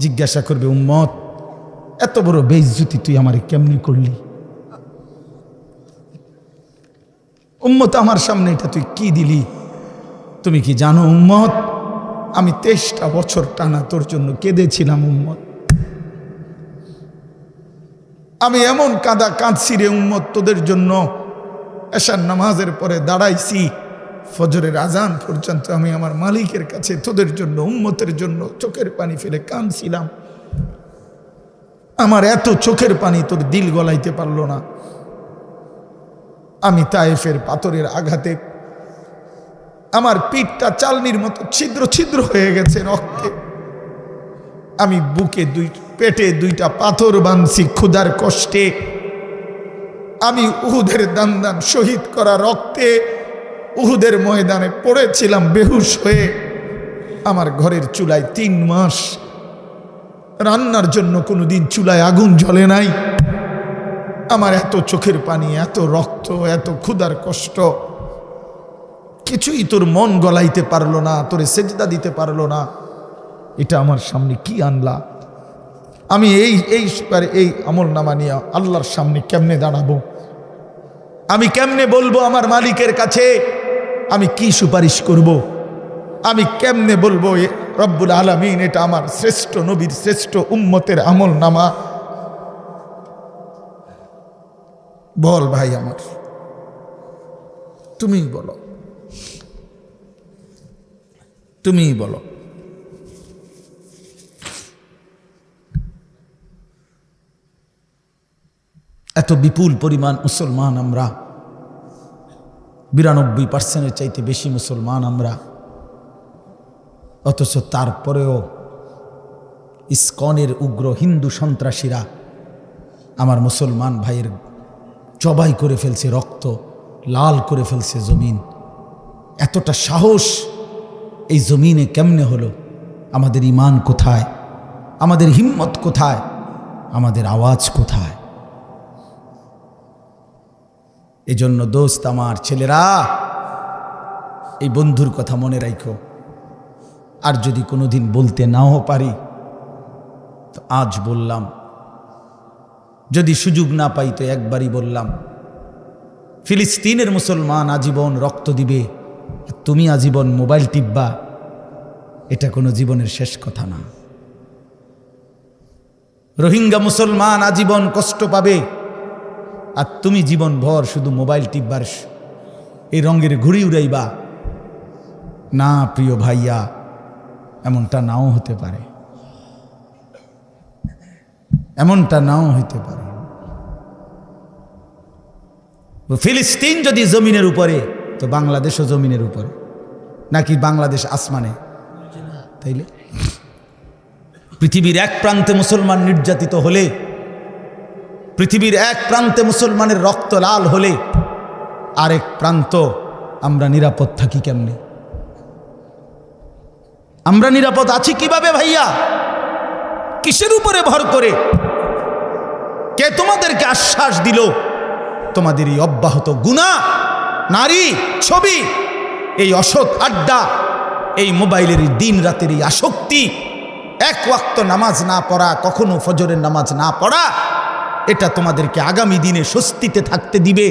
জিজ্ঞাসা করবে, উম্মত এত বড় বেইজ্জতি তুই আমারে কেমনি করলি? উম্মত আমার সামনে এটা তুই কি দিলি? তুমি কি জানো উম্মত, আমি 23টা বছর টানা তোর জন্য কেঁদেছিলাম উম্মত। আমি এমন কাঁদা কাঁদছি রে উম্মত তোদের জন্য। এশার নামাজের পরে দাঁড়াইছি, ফজরের আজান পর্যন্ত আমি আমার মালিকের কাছে তোদের জন্য, উম্মতের জন্য চোখের পানি ফেলে কাঁদছিলাম। আমার এত চোখের পানি তোর দিল গলাইতে পারলো না। আমি তায়েফের পাথরের আঘাতে আমার পিঠটা চালনির মতো ছিদ্র ছিদ্র হয়ে গেছে রক্তে। আমি বুকে পেটে 2টা পাথর বাঁধছি ক্ষুধার কষ্টে। আমি উহুদের দান শহীদ করা রক্তে উহুদের ময়দানে পড়েছিলাম বেহুশ হয়ে। আমার ঘরের চুলায় 3 মাস রান্নার জন্য কোনোদিন চুলায় আগুন জ্বলে নাই। আমার এত চোখের পানি, এত রক্ত, এত ক্ষুধার কষ্ট, কিছুই তোর মন গলাইতে পারলো না, তোরে সেজদা দিতে পারলো না। এটা আমার সামনে কি আনলা? আমি এই আমল নামা নিয়ে আল্লাহর সামনে কেমনে দাঁড়াবো? আমি কেমনে বলবো আমার মালিকের কাছে আমি কি সুপারিশ করব? আমি কেমনে বলবো রব্বুল আলামিন এটা আমার শ্রেষ্ঠ নবীর শ্রেষ্ঠ উম্মতের আমল নামা? বল ভাই আমার, তুমিই বলো, তুমিই বলো। এত বিপুল পরিমাণ মুসলমান আমরা, 92% চাইতে বেশি মুসলমান আমরা, অথচ তারপরেও ইসকনের উগ্র হিন্দু সন্ত্রাসীরা আমার মুসলমান ভাইয়ের জবাই করে ফেলছে, রক্ত লাল করে ফেলছে জমিন। এতটা সাহস এই জমিনে কেমনে হলো? আমাদের ঈমান কোথায়? আমাদের হিম্মত কোথায়? আমাদের আওয়াজ কোথায়? এজন্য দোস্ত আমার, ছেলেরা, এই বন্ধুর কথা মনে রাখো। আর যদি কোনোদিন বলতে নাও পারি তো আজ বললাম, যদি সুযোগ না পাই তো একবারই বললাম। ফিলিস্তিনের মুসলমান আজীবন রক্ত দিবে, তুমি আজীবন মোবাইল টিপবা, এটা কোনো জীবনের শেষ কথা না। রোহিঙ্গা মুসলমান আজীবন কষ্ট পাবে, আর তুমি জীবন ভর শুধু মোবাইল টিপবার এই রঙের ঘুড়ি উড়াইবা না। প্রিয় ভাইয়া, এমনটা নাও হতে পারে, এমনটা নাও হইতে পারে। ফিলিস্তিন যদি জমিনের উপরে, তো বাংলাদেশও জমিনের উপরে, নাকি বাংলাদেশ আসমানে? তাইলে পৃথিবীর এক প্রান্তে মুসলমান নির্যাতিত হলে, পৃথিবীর এক প্রান্তে মুসলমানের রক্ত লাল হলে, আরেক প্রান্ত আমরা নিরাপদ থাকি কেমনে? আমরা নিরাপদ আছি কিভাবে ভাইয়া? কিসের উপরে ভর করে? কে তোমাদেরকে আশ্বাস দিল তোমাদের এই অব্যাহত গুনাহ, নারী, ছবি, এই অসৎ আড্ডা, এই মোবাইলের দিন রাতের এই আসক্তি, এক ওয়াক্ত নামাজ না পড়া, কখনো ফজরের নামাজ না পড়া, এটা তোমাদেরকে আগামী দিনে স্বস্তিতে থাকতে দিবে,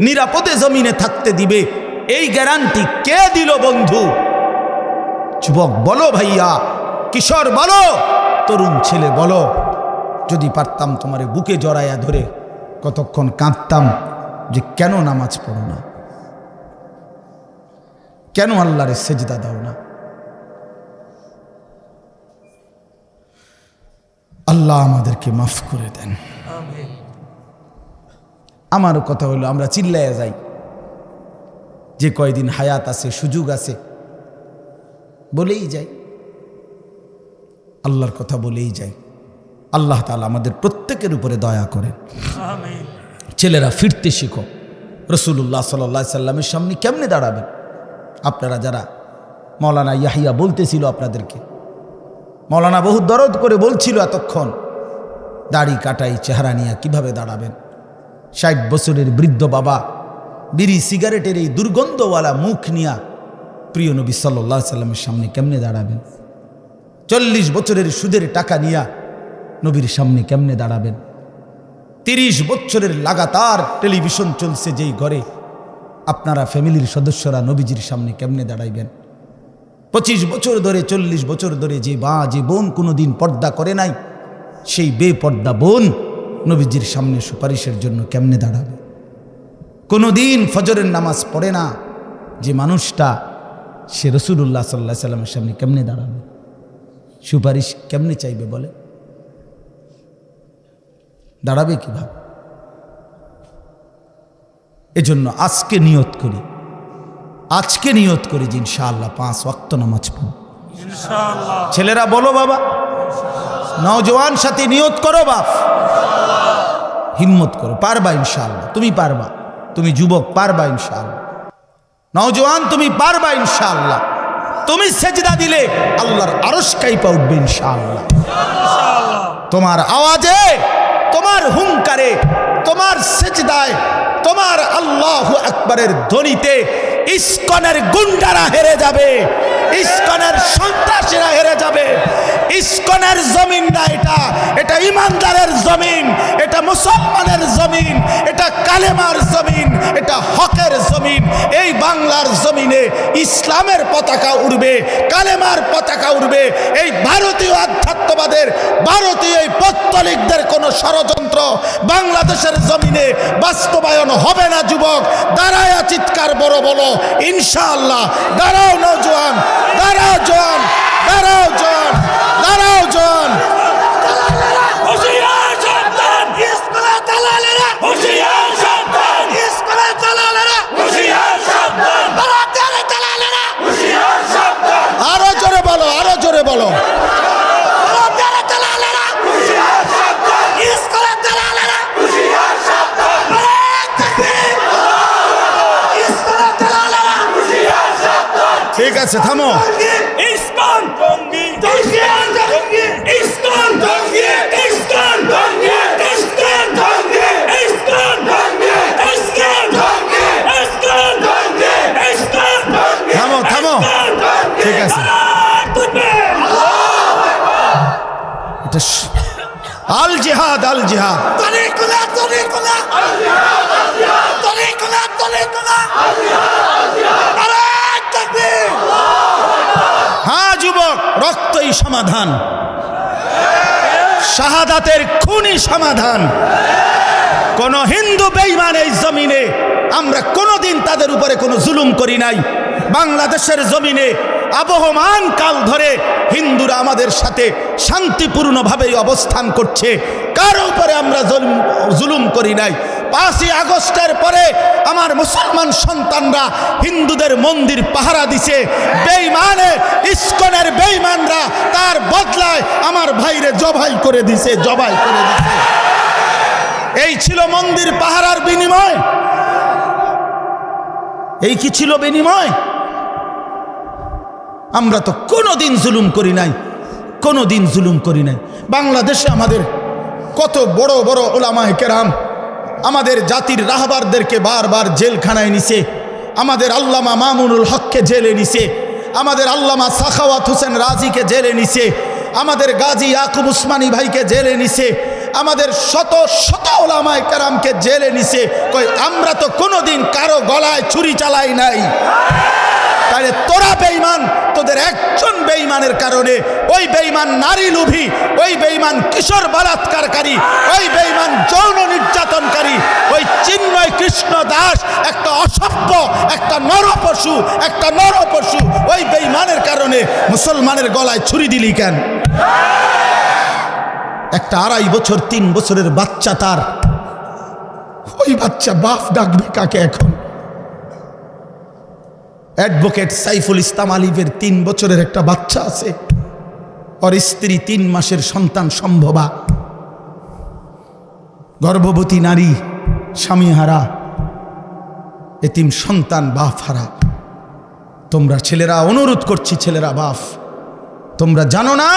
নিরাপদে জমিনে থাকতে দিবে? এই গ্যারান্টি কে দিল বন্ধু? যুবক বলো, ভাইয়া, কিশোর বলো, তরুণ ছেলে বলো। যদি পারতাম তোমারে বুকে জড়াইয়া ধরে কতক্ষণ কাঁদতাম যে কেন নামাজ পড়ো না, কেন আল্লাহরে সেজদা দাও না? আল্লাহ আমাদেরকে মাফ করে দেন। আমারও কথা হলো, আমরা চিল্লাইয়া যাই যে কয়দিন হায়াত আছে, সুযোগ আছে, বলেই যাই, আল্লাহর কথা বলেই যাই। আল্লাহ তাআলা আমাদের প্রত্যেকের উপরে দয়া করেন। ছেলেরা ফিরতে শিখো। রাসূলুল্লাহ সাল্লাল্লাহু আলাইহি সাল্লামের সামনে কেমনে দাঁড়াবেন? আপনারা যারা, মাওলানা ইয়াহিয়া বলতেছিল আপনাদেরকে, মাওলানা বহু দরদ করে বলছিল এতক্ষণ, দাড়ি কাটাই চেহারা নিয়ে কিভাবে দাঁড়াবেন? 60 বছরের বৃদ্ধ বাবা বিড়ি সিগারেটের এই দুর্গন্ধওয়ালা মুখ নিয়া প্রিয় নবী সাল্লাল্লাহু আলাইহি সাল্লামের সামনে কেমনে দাঁড়াবেন? 40 বছরের সুদের টাকা নিয়া নবীর সামনে কেমনে দাঁড়াবেন? 30 বছরের লাগাতার টেলিভিশন চলছে যেই ঘরে, আপনারা ফ্যামিলির সদস্যরা নবীজির সামনে কেমনে দাঁড়াইবেন? 25 বছর ধরে 40 বছর ধরে যে বোন কোনোদিন পর্দা করে নাই, সেই বেপর্দা বোন নবীজির সামনে সুপারিশের জন্য কেমনে দাঁড়াবে? কোনোদিন ফজরের নামাজ পড়ে না যে মানুষটা, সে রাসূলুল্লাহ সাল্লাল্লাহু আলাইহি সাল্লামের সামনে কেমনে দাঁড়াবে? সুপারিশ কেমনে চাইবে বলে? দাঁড়াবে কিভাবে? এজন্য আজকে নিয়ত করি যে ইনশাআল্লাহ 5 ওয়াক্ত নামাজ পড়ব ইনশাআল্লাহ। ছেলেরা বলো বাবা, নওজওয়ান সাথী নিয়ত করো বাপ, হিম্মত করো, পারবা ইনশাআল্লাহ। তুমি পারবা, তুমি যুবক পারবা ইনশাআল্লাহ। নওজওয়ান তুমি পারবা ইনশাআল্লাহ। তুমি সেজদা দিলে আল্লাহর আরশ কাঁপা উঠবে ইনশাআল্লাহ। তোমার আওয়াজে, তোমার হুঙ্কারে, তোমার সেজদায়, তোমার আল্লাহু আকবারের ধ্বনিতে ইসকনের গুন্ডারা হেরে যাবে, ইসকনের সন্ত্রাসীরা হেরে যাবে। ইসকনের জমিন না এটা ইমানদারের জমিন, এটা মুসলমানের জমিন, এটা কালেমার জমিন, এটা হকের জমিন। এই বাংলার জমিনে ইসলামের পতাকা উড়বে, কালেমার পতাকা উড়বে। এই ভারতীয় আধ্যাত্মবাদের, ভারতীয় এই পৌত্তলিকদের কোন ষড়যন্ত্র বাংলাদেশের জমিনে বাস্তবায়ন হবে না। যুবক দাঁড়ায় চিৎকার বড় বলো ইনশাআল্লাহ। দাঁড়াও নওজওয়ান, দাঁড়াও জওয়ান, দাঁড়াও জওয়ান, দাঁড়াও জওয়ান। হুশিয়ার সাবধান, ইসলামের দালালেরা হুশিয়ার সাবধান, ইসলামের দালালেরা হুশিয়ার সাবধান, ভারতের দালালেরা হুশিয়ার সাবধান। আরো জোরে বলো, আরো জোরে বলো। ভারতের দালালেরা হুশিয়ার সাবধান, ইসলামের দালালেরা হুশিয়ার সাবধান। ইসলামের দালালেরা হুশিয়ার সাবধান। ঠিক আছে, থামো। ইসকন জঙ্গি, ইসকন জঙ্গি, ইসকন জঙ্গি, ইসকন জঙ্গি, ইসকন জঙ্গি, ইসকন জঙ্গি, ইসকন জঙ্গি, ইসকন জঙ্গি, ইসকন জঙ্গি। থামো, থামো। ঠিক আছে, এটা আল জিহাদ, আল জিহাদ। তরিকুলা, তরিকুলা, আল জিহাদ, আল জিহাদ, তরিকুলা, তরিকুলা, আল জিহাদ, আল জিহাদ। নারায়ে তাকবীর। হ্যাঁ যুবক, রক্তই সমাধান, শাহাদাতের খুনি সমাধান। কোন হিন্দু বেঈমান এই জমিনে আমরা কোনোদিন তাদের উপরে কোনো জুলুম করি নাই। বাংলাদেশের জমিনে আবহমান কাল ধরে হিন্দুরা আমাদের সাথে শান্তিপূর্ণভাবে অবস্থান করছে, কারো উপরে আমরা জুলুম করি নাই। 5ই আগস্টের পরে আমার মুসলমান সন্তানরা হিন্দুদের মন্দির পাহারা দিছে। বেঈমানে, ইসকনের বেঈমানরা তার বদলায় আমার ভাইরে জবাই করে দিছে, জবাই করে দিছে। এই ছিল মন্দির পাহারার বিনিময়? এই কি ছিল বিনিময়? আমরা তো কোনোদিন জুলুম করি নাই, কোনোদিন জুলুম করি নাই। বাংলাদেশে আমাদের কত বড় বড় উলামায়ে কেরাম আমাদের জাতির রাহবারদেরকে বারবার জেলখানায় নিছে। আমাদের আল্লামা মামুনুল হককে জেলে নিছে, আমাদের আল্লামা সাখাওয়াত হোসেন রাজিকে জেলে নিছে, আমাদের গাজী ইয়াকুব উসমানী ভাইকে জেলে নিছে, আমাদের শত শত উলামায়ে কেরামকে জেলে নিছে। কই আমরা তো কোনোদিন কারো গলায় ছুরি চালাই নাই। তাহলে তোরা বেঈমান, তোদের একজন বেঈমানের কারণে ওই বেঈমান নারী লোভী, ওই বেঈমান কিশোর বলাৎকারকারী, ওই বেঈমান যৌন নির্যাতনকারী, ওই চিন্ময় কৃষ্ণ দাস একটা অসভ্য, একটা নরপশু, একটা নরপশু, ওই বেঈমানের কারণে মুসলমানের গলায় ছুরি দিলি কেন? একটা 2.5 বছর 3 বছরের বাচ্চা, তার ওই বাচ্চা বাপ ডাকবে কাকে এখন? অ্যাডভোকেট সাইফুল ইসলাম আলিফের 3 বছরের একটা বাচ্চা আছে, ওর স্ত্রী 3 মাসের সন্তান সম্ভবা, গর্ভবতী নারী, স্বামী হারা, এতিম সন্তান, বাপ হারা। তোমরা ছেলেরা, অনুরোধ করছি ছেলেরা, বাপ তোমরা জানো না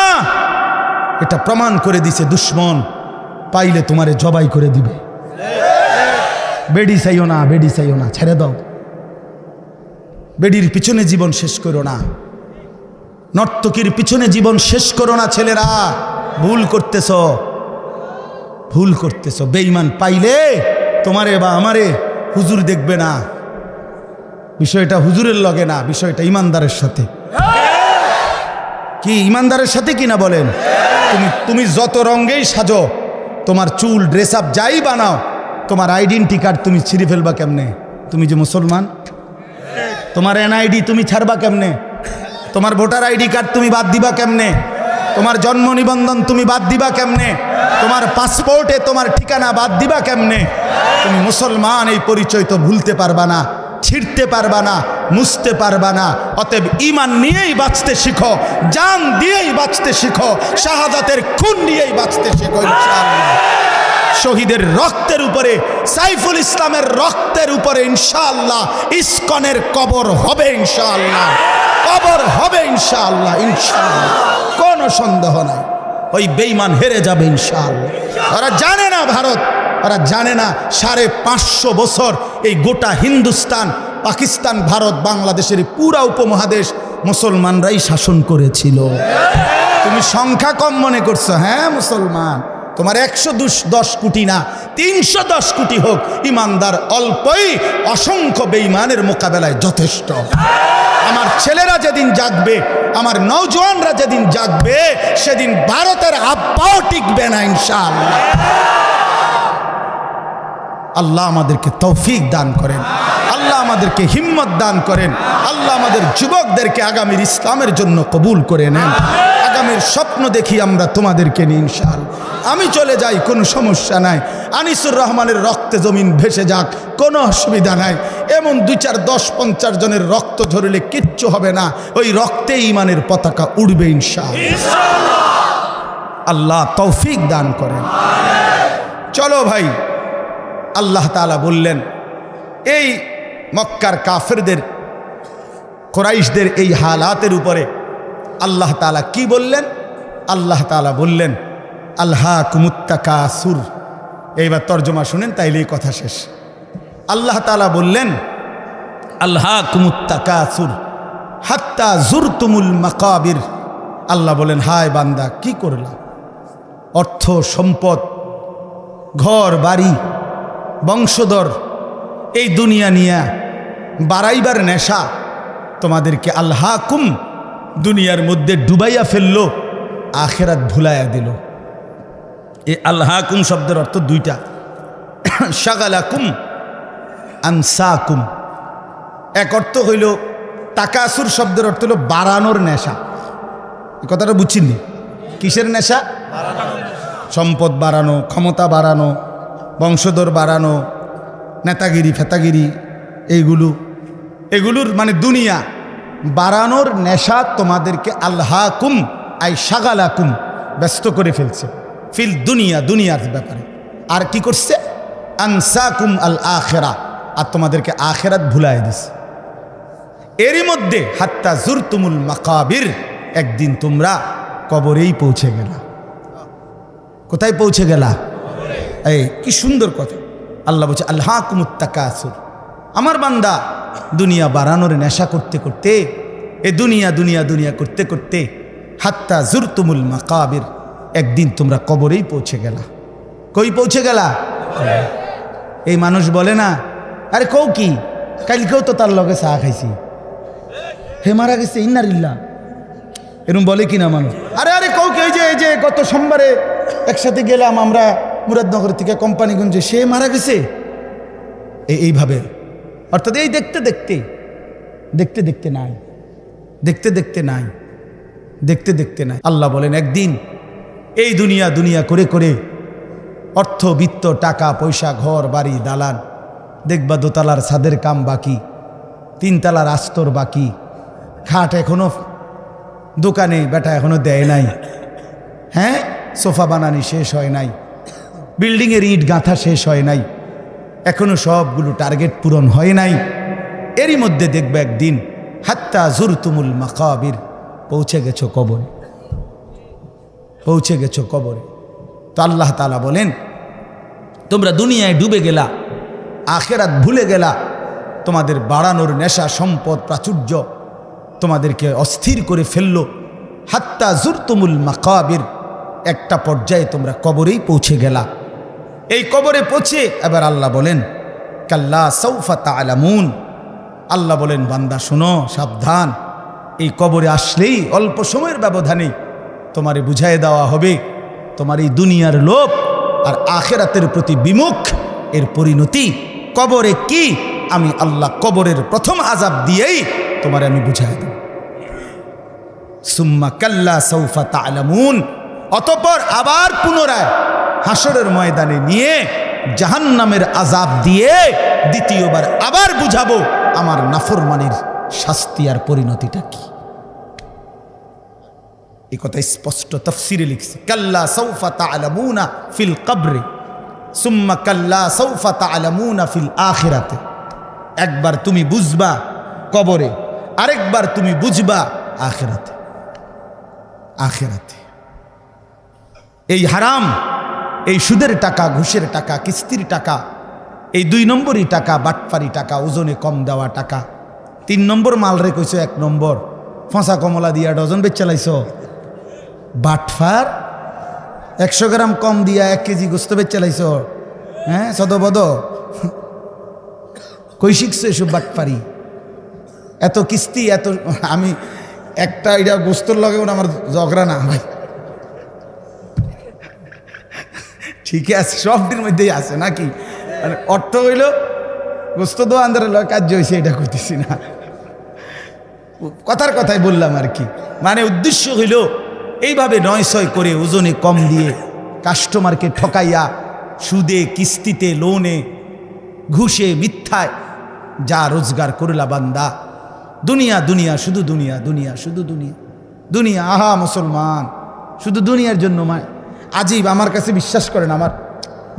এটা প্রমাণ করে দিছে দুশ্মন, পাইলে তোমারে জবাই করে দিবে। বেডি চাইও না, বেডি চাইও না, ছেড়ে দাও। বেডির পিছনে জীবন শেষ করো না, নর্তকীর পিছনে জীবন শেষ করো না ছেলেরা। ভুল করতেছ, ভুল করতেছ। বেঈমান পাইলে তোমারে বা আমারে হুজুর দেখবে না। বিষয়টা হুজুরের লগে না, বিষয়টা ইমানদারের সাথে। কি ইমানদারের সাথে কিনা বলেন? তুমি যত রঙেই সাজো, তোমার চুল ড্রেস আপ যাই বানাও, তোমার আইডেন্টি কার্ড তুমি ছিঁড়ে ফেলবা কেমনে? তুমি যে মুসলমান, তোমার এনআইডি তুমি ছাড়বা কেমনে? তোমার ভোটার আইডি কার্ড তুমি বাদ দিবা কেমনে? তোমার জন্ম নিবন্ধন তুমি বাদ দিবা কেমনে? তোমার পাসপোর্টে তোমার ঠিকানা বাদ দিবা কেমনে? তুমি মুসলমান, এই পরিচয় তো ভুলতে পারবা না, ছিঁড়তে পারবা না, মুছতে পারবা না। অতএব ঈমান নিয়েই বাঁচতে শিখো, জান দিয়েই বাঁচতে শিখো, শাহাদাতের খুন নিয়েই বাঁচতে শিখো ইনশাআল্লাহ। শহীদের রক্তের উপরে, সাইফুল ইসলামের রক্তের উপরে ইনশাআল্লাহ ইসকনের কবর হবে ইনশাআল্লাহ, কবর হবে ইনশাআল্লাহ, ইনশাআল্লাহ, কোনো সন্দেহ নাই। ওই বেঈমান হেরে যাবে ইনশাআল্লাহ। ওরা জানে না ভারত, ওরা জানে না 550 বছর এই গোটা হিন্দুস্তান, পাকিস্তান, ভারত, বাংলাদেশের পুরা উপমহাদেশ মুসলমানরাই শাসন করেছিল। তুমি সংখ্যা কম মনে করছো। হ্যাঁ মুসলমান, তোমার 110 কোটি না 310 কোটি হোক, ইমানদার অল্পই অসংখ্য বেঈমানের মোকাবেলায় যথেষ্ট। আমার ছেলেরা যেদিন জাগবে, আমার নওজোয়ানরা যেদিন জাগবে, সেদিন ভারতের আব্বাও টিকবে না ইনশাআল্লাহ। আল্লাহ আমাদেরকে তৌফিক দান করেন, আল্লাহ আমাদেরকে হিম্মত দান করেন, আল্লাহ আমাদের যুবকদেরকে আগামীর ইসলামের জন্য কবুল করে নেন। আগামীর স্বপ্ন দেখি আমরা তোমাদেরকে নিয়ে ইনশাআল্লাহ। আমি চলে যাই, কোনো সমস্যা নাই। আনিসুর রহমানের রক্তে জমিন ভেসে যাক, কোনো অসুবিধা নাই। এমন 2, 4, 10, 50 জনের রক্ত ঝরলে কিচ্ছু হবে না, ওই রক্তে ঈমানের পতাকা উড়বে ইনশাআল্লাহ। আল্লাহ তৌফিক দান করেন। চলো ভাই, আল্লাহ তাআলা বললেন এই মক্কার কাফেরদের, কুরাইশদের এই হালাতের উপরে আল্লাহ তাআলা কি বললেন? আল্লাহ তাআলা বললেন আলহাকুমুত তাকাসুর। এইবার তর্জমা শুনেন, তাইলে এই কথা শেষ। আল্লাহ তাআলা বললেন আলহাকুমুত তাকাসুর হাত্তা জুরতুমুল মাকাবির। আল্লাহ বলেন হায় বান্দা, কি করলাম? অর্থ সম্পদ, ঘর বাড়ি, বংশধর, এই দুনিয়া নিয়া বাড়াইবার নেশা তোমাদেরকে আলহাকুম দুনিয়ার মধ্যে ডুবাইয়া ফেললো, আখেরাত ভুলাইয়া দিল। এই আলহাকুম শব্দের অর্থ দুইটা, শাগালাকুম, আনসাকুম। এক অর্থ হইল তাকাসুর শব্দের অর্থ হলো বাড়ানোর নেশা। এই কথাটা বুঝছিনি? কিসের নেশা? সম্পদ বাড়ানো, ক্ষমতা বাড়ানো, বংশধর বাড়ানো, নেতাগিরি ফেতাগিরি, এগুলোর মানে দুনিয়া বাড়ানোর নেশা তোমাদেরকে আলহাকুম আই শাগালাকুম ব্যস্ত করে ফেলছে ফিল দুনিয়া, দুনিয়ার ব্যাপারে। আর কি করছে? আনসাকুম আল আখেরা, আর তোমাদেরকে আখেরাত ভুলাই দিছে। এরই মধ্যে হাত্তা জুরতুমুল মাকাবির, একদিন তোমরা কবরেই পৌঁছে গেলা। কোথায় পৌঁছে গেলা? এই কি সুন্দর কথা। আল্লাহ বলছে আলহাকুমুত তাকাসুর। আমার বান্দা দুনিয়া বাড়ানোর নেশা করতে করতে, এ দুনিয়া দুনিয়া দুনিয়া করতে করতে হাত্তা জুরতুমুল মাকাবির, একদিন তোমরা কবরেই পৌঁছে গেলা। কই পৌঁছে গেলা? এই মানুষ বলে না, আরে কও কি, কালকেও তো তার লগে চা খাইছি, হে মারা গেছে, ইন্নারিল্লাহ, এরকম বলে কিনা মানুষ? আরে আরে কও কি, এই যে গত সোমবারে একসাথে গেলাম আমরা মুরাদনগর থেকে কোম্পানিগঞ্জে, সে মারা গেছে। এইভাবে, অর্থাৎ এই দেখতে দেখতে দেখতে দেখতে নাই, দেখতে দেখতে নাই, দেখতে দেখতে নাই। আল্লাহ বলেন একদিন এই দুনিয়া দুনিয়া করে করে অর্থ বিত্ত, টাকা পয়সা, ঘর বাড়ি দালান, দেখবা দোতলার ছাদের কাম বাকি, 3 তলার আস্তর বাকি, খাট এখনো দোকানে বেটা এখনো দেয় নাই, হ্যাঁ সোফা বানানি শেষ হয় নাই, বিল্ডিংয়ের ইট গাঁথা শেষ হয় নাই, এখনো সবগুলো টার্গেট পূরণ হয় নাই। এরই মধ্যে দেখবে একদিন হাত্তা জুরতুমুল মাকাবির, পৌঁছে গেছো কবরে, পৌঁছে গেছো কবরে। তো আল্লাহ তাআলা বলেন তোমরা দুনিয়ায় ডুবে গেলা, আখেরাত ভুলে গেলা, তোমাদের বাড়ানোর নেশা, সম্পদ, প্রাচুর্য তোমাদেরকে অস্থির করে ফেলল। হাত্তা জুরতুমুল মাকাবির, একটা পর্যায়ে তোমরা কবরেই পৌঁছে গেলা। এই কবরে পৌঁছে এবার আল্লাহ বলেন কাল্লা সাউফা তা'লামুন, আল্লাহ বলেন বান্দা শোনো, সাবধান, এই কবরে আসলেই অল্প সময়ের ব্যবধানে তোমারে বুঝাই দেওয়া হবে তোমার এই দুনিয়ার লোভ আর আখেরাতের প্রতি বিমুখ এর পরিণতি কবরে কি। আমি আল্লাহ কবরের প্রথম আযাব দিয়েই তোমারে আমি বুঝাই দেব। সুম্মা কাল্লা সাউফা তা'লামুন, অতঃপর আবার পুনরায় হাসরের ময়দানে নিয়ে জাহান্নামের আযাব দিয়ে দ্বিতীয়বার আবার বুঝাবো আমার নাফরমানের শাস্তি আর পরিণতিটা কি। এই কথা স্পষ্ট তাফসিরে লিখছে, কাল্লা সাউফা তা'লামুনা ফিল কবরে সুম্মা কাল্লা সাউফা তা'লামুনা ফিল আখিরাতে। একবার তুমি বুঝবা কবরে, আরেকবার তুমি বুঝবা আখিরাতে। আখিরাতে এই হারাম, এই সুদের টাকা, ঘুষের টাকা, কিস্তির টাকা, এই 2 নম্বরই টাকা, বাটপারি টাকা, ওজনে কম দেওয়া টাকা। 3 নম্বর মাল রে কইছো, 1 নম্বর ফসা কমলা দিয়া ডজন বেচ চালাইছ। বাটফার 100 গ্রাম কম দিয়া 1 কেজি গোস্ত বেচ চালাইছ। হ্যাঁ সদবদ কই শিখছো এসব বাটপারি? এত কিস্তি, এত আমি একটা এটা গোস্তর লগে আমার ঝগড়া না ভাই, ঠিক আছে, সবটির মধ্যেই আছে নাকি? মানে অর্থ হইল গোস্ত দো আন্দার কাজ হয়েছে, এটা করতেছি না, কথার কথাই বললাম আর কি। মানে উদ্দেশ্য হইল এইভাবে 900 করে ওজনে কম দিয়ে কাস্টমারকে ঠকাইয়া সুদে, কিস্তিতে, লোনে, ঘুষে, মিথ্যায় যা রোজগার করলা বান্দা, দুনিয়া দুনিয়া, শুধু দুনিয়া দুনিয়া, শুধু দুনিয়া দুনিয়া। আহা মুসলমান, শুধু দুনিয়ার জন্য আজীব আমার কাছে বিশ্বাস করেন, আমার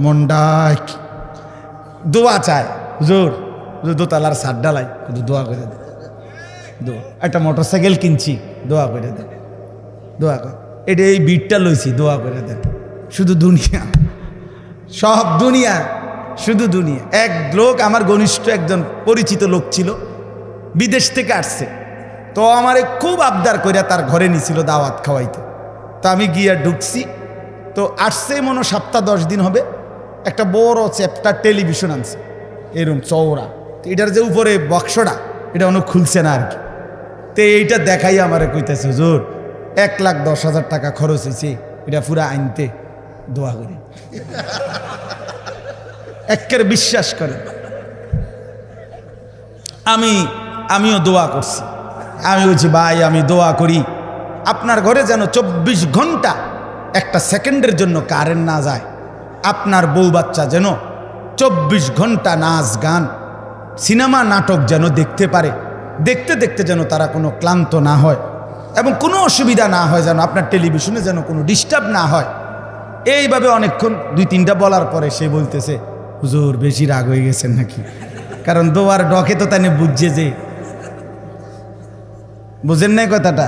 মন্ডায় দোয়া চায়, জোর দোতলার সার ডালাই, শুধু দোয়া করে দে, দোয়া। একটা মোটরসাইকেল কিনছি, দোয়া করে দেন, দোয়া কর। এটা এই বিটটা লইছি, দোয়া করে দেন। শুধু দুনিয়া, সব দুনিয়া, শুধু দুনিয়া। এক লোক, আমার ঘনিষ্ঠ একজন পরিচিত লোক ছিল, বিদেশ থেকে আসছে, তো আমারে খুব আবদার করিয়া তার ঘরে নিছিল দাওয়াত খাওয়াইতে। তো আমি গিয়া ঢুকছি, তো আসছে মনে সপ্তাহ 10 দিন হবে, একটা বড় চ্যাপ্টার টেলিভিশন আনছে, এরকম চওড়া, এটার যে উপরে বক্সটা এটা অনেক খুলছে না আর কি। তো এইটা দেখাই আমারে কইতেছে, হুজুর 1,10,000 টাকা খরচ হয়েছে এটা পুরা আনতে, দোয়া করে। একের বিশ্বাস করে। আমিও দোয়া করছি, আমি বলছি ভাই আমি দোয়া করি আপনার ঘরে যেন 24 ঘন্টা একটা সেকেন্ডের জন্য কারেন্ট না যায়, আপনার বউ বাচ্চা যেন 24 ঘন্টা নাচ গান সিনেমা নাটক যেন দেখতে পারে, দেখতে দেখতে যেন তারা কোনো ক্লান্ত না হয় এবং কোনো অসুবিধা না হয়, যেন আপনার টেলিভিশনে যেন কোনো ডিস্টার্ব না হয়। এইভাবে অনেকক্ষণ 2-3টা বলার পরে সে বলতেছে, হুজুর বেশি রাগ হয়ে গেছেন নাকি? কারণ দোয়ার ডকে তো তাই বুঝছে, যে বুঝেন নাই কথাটা,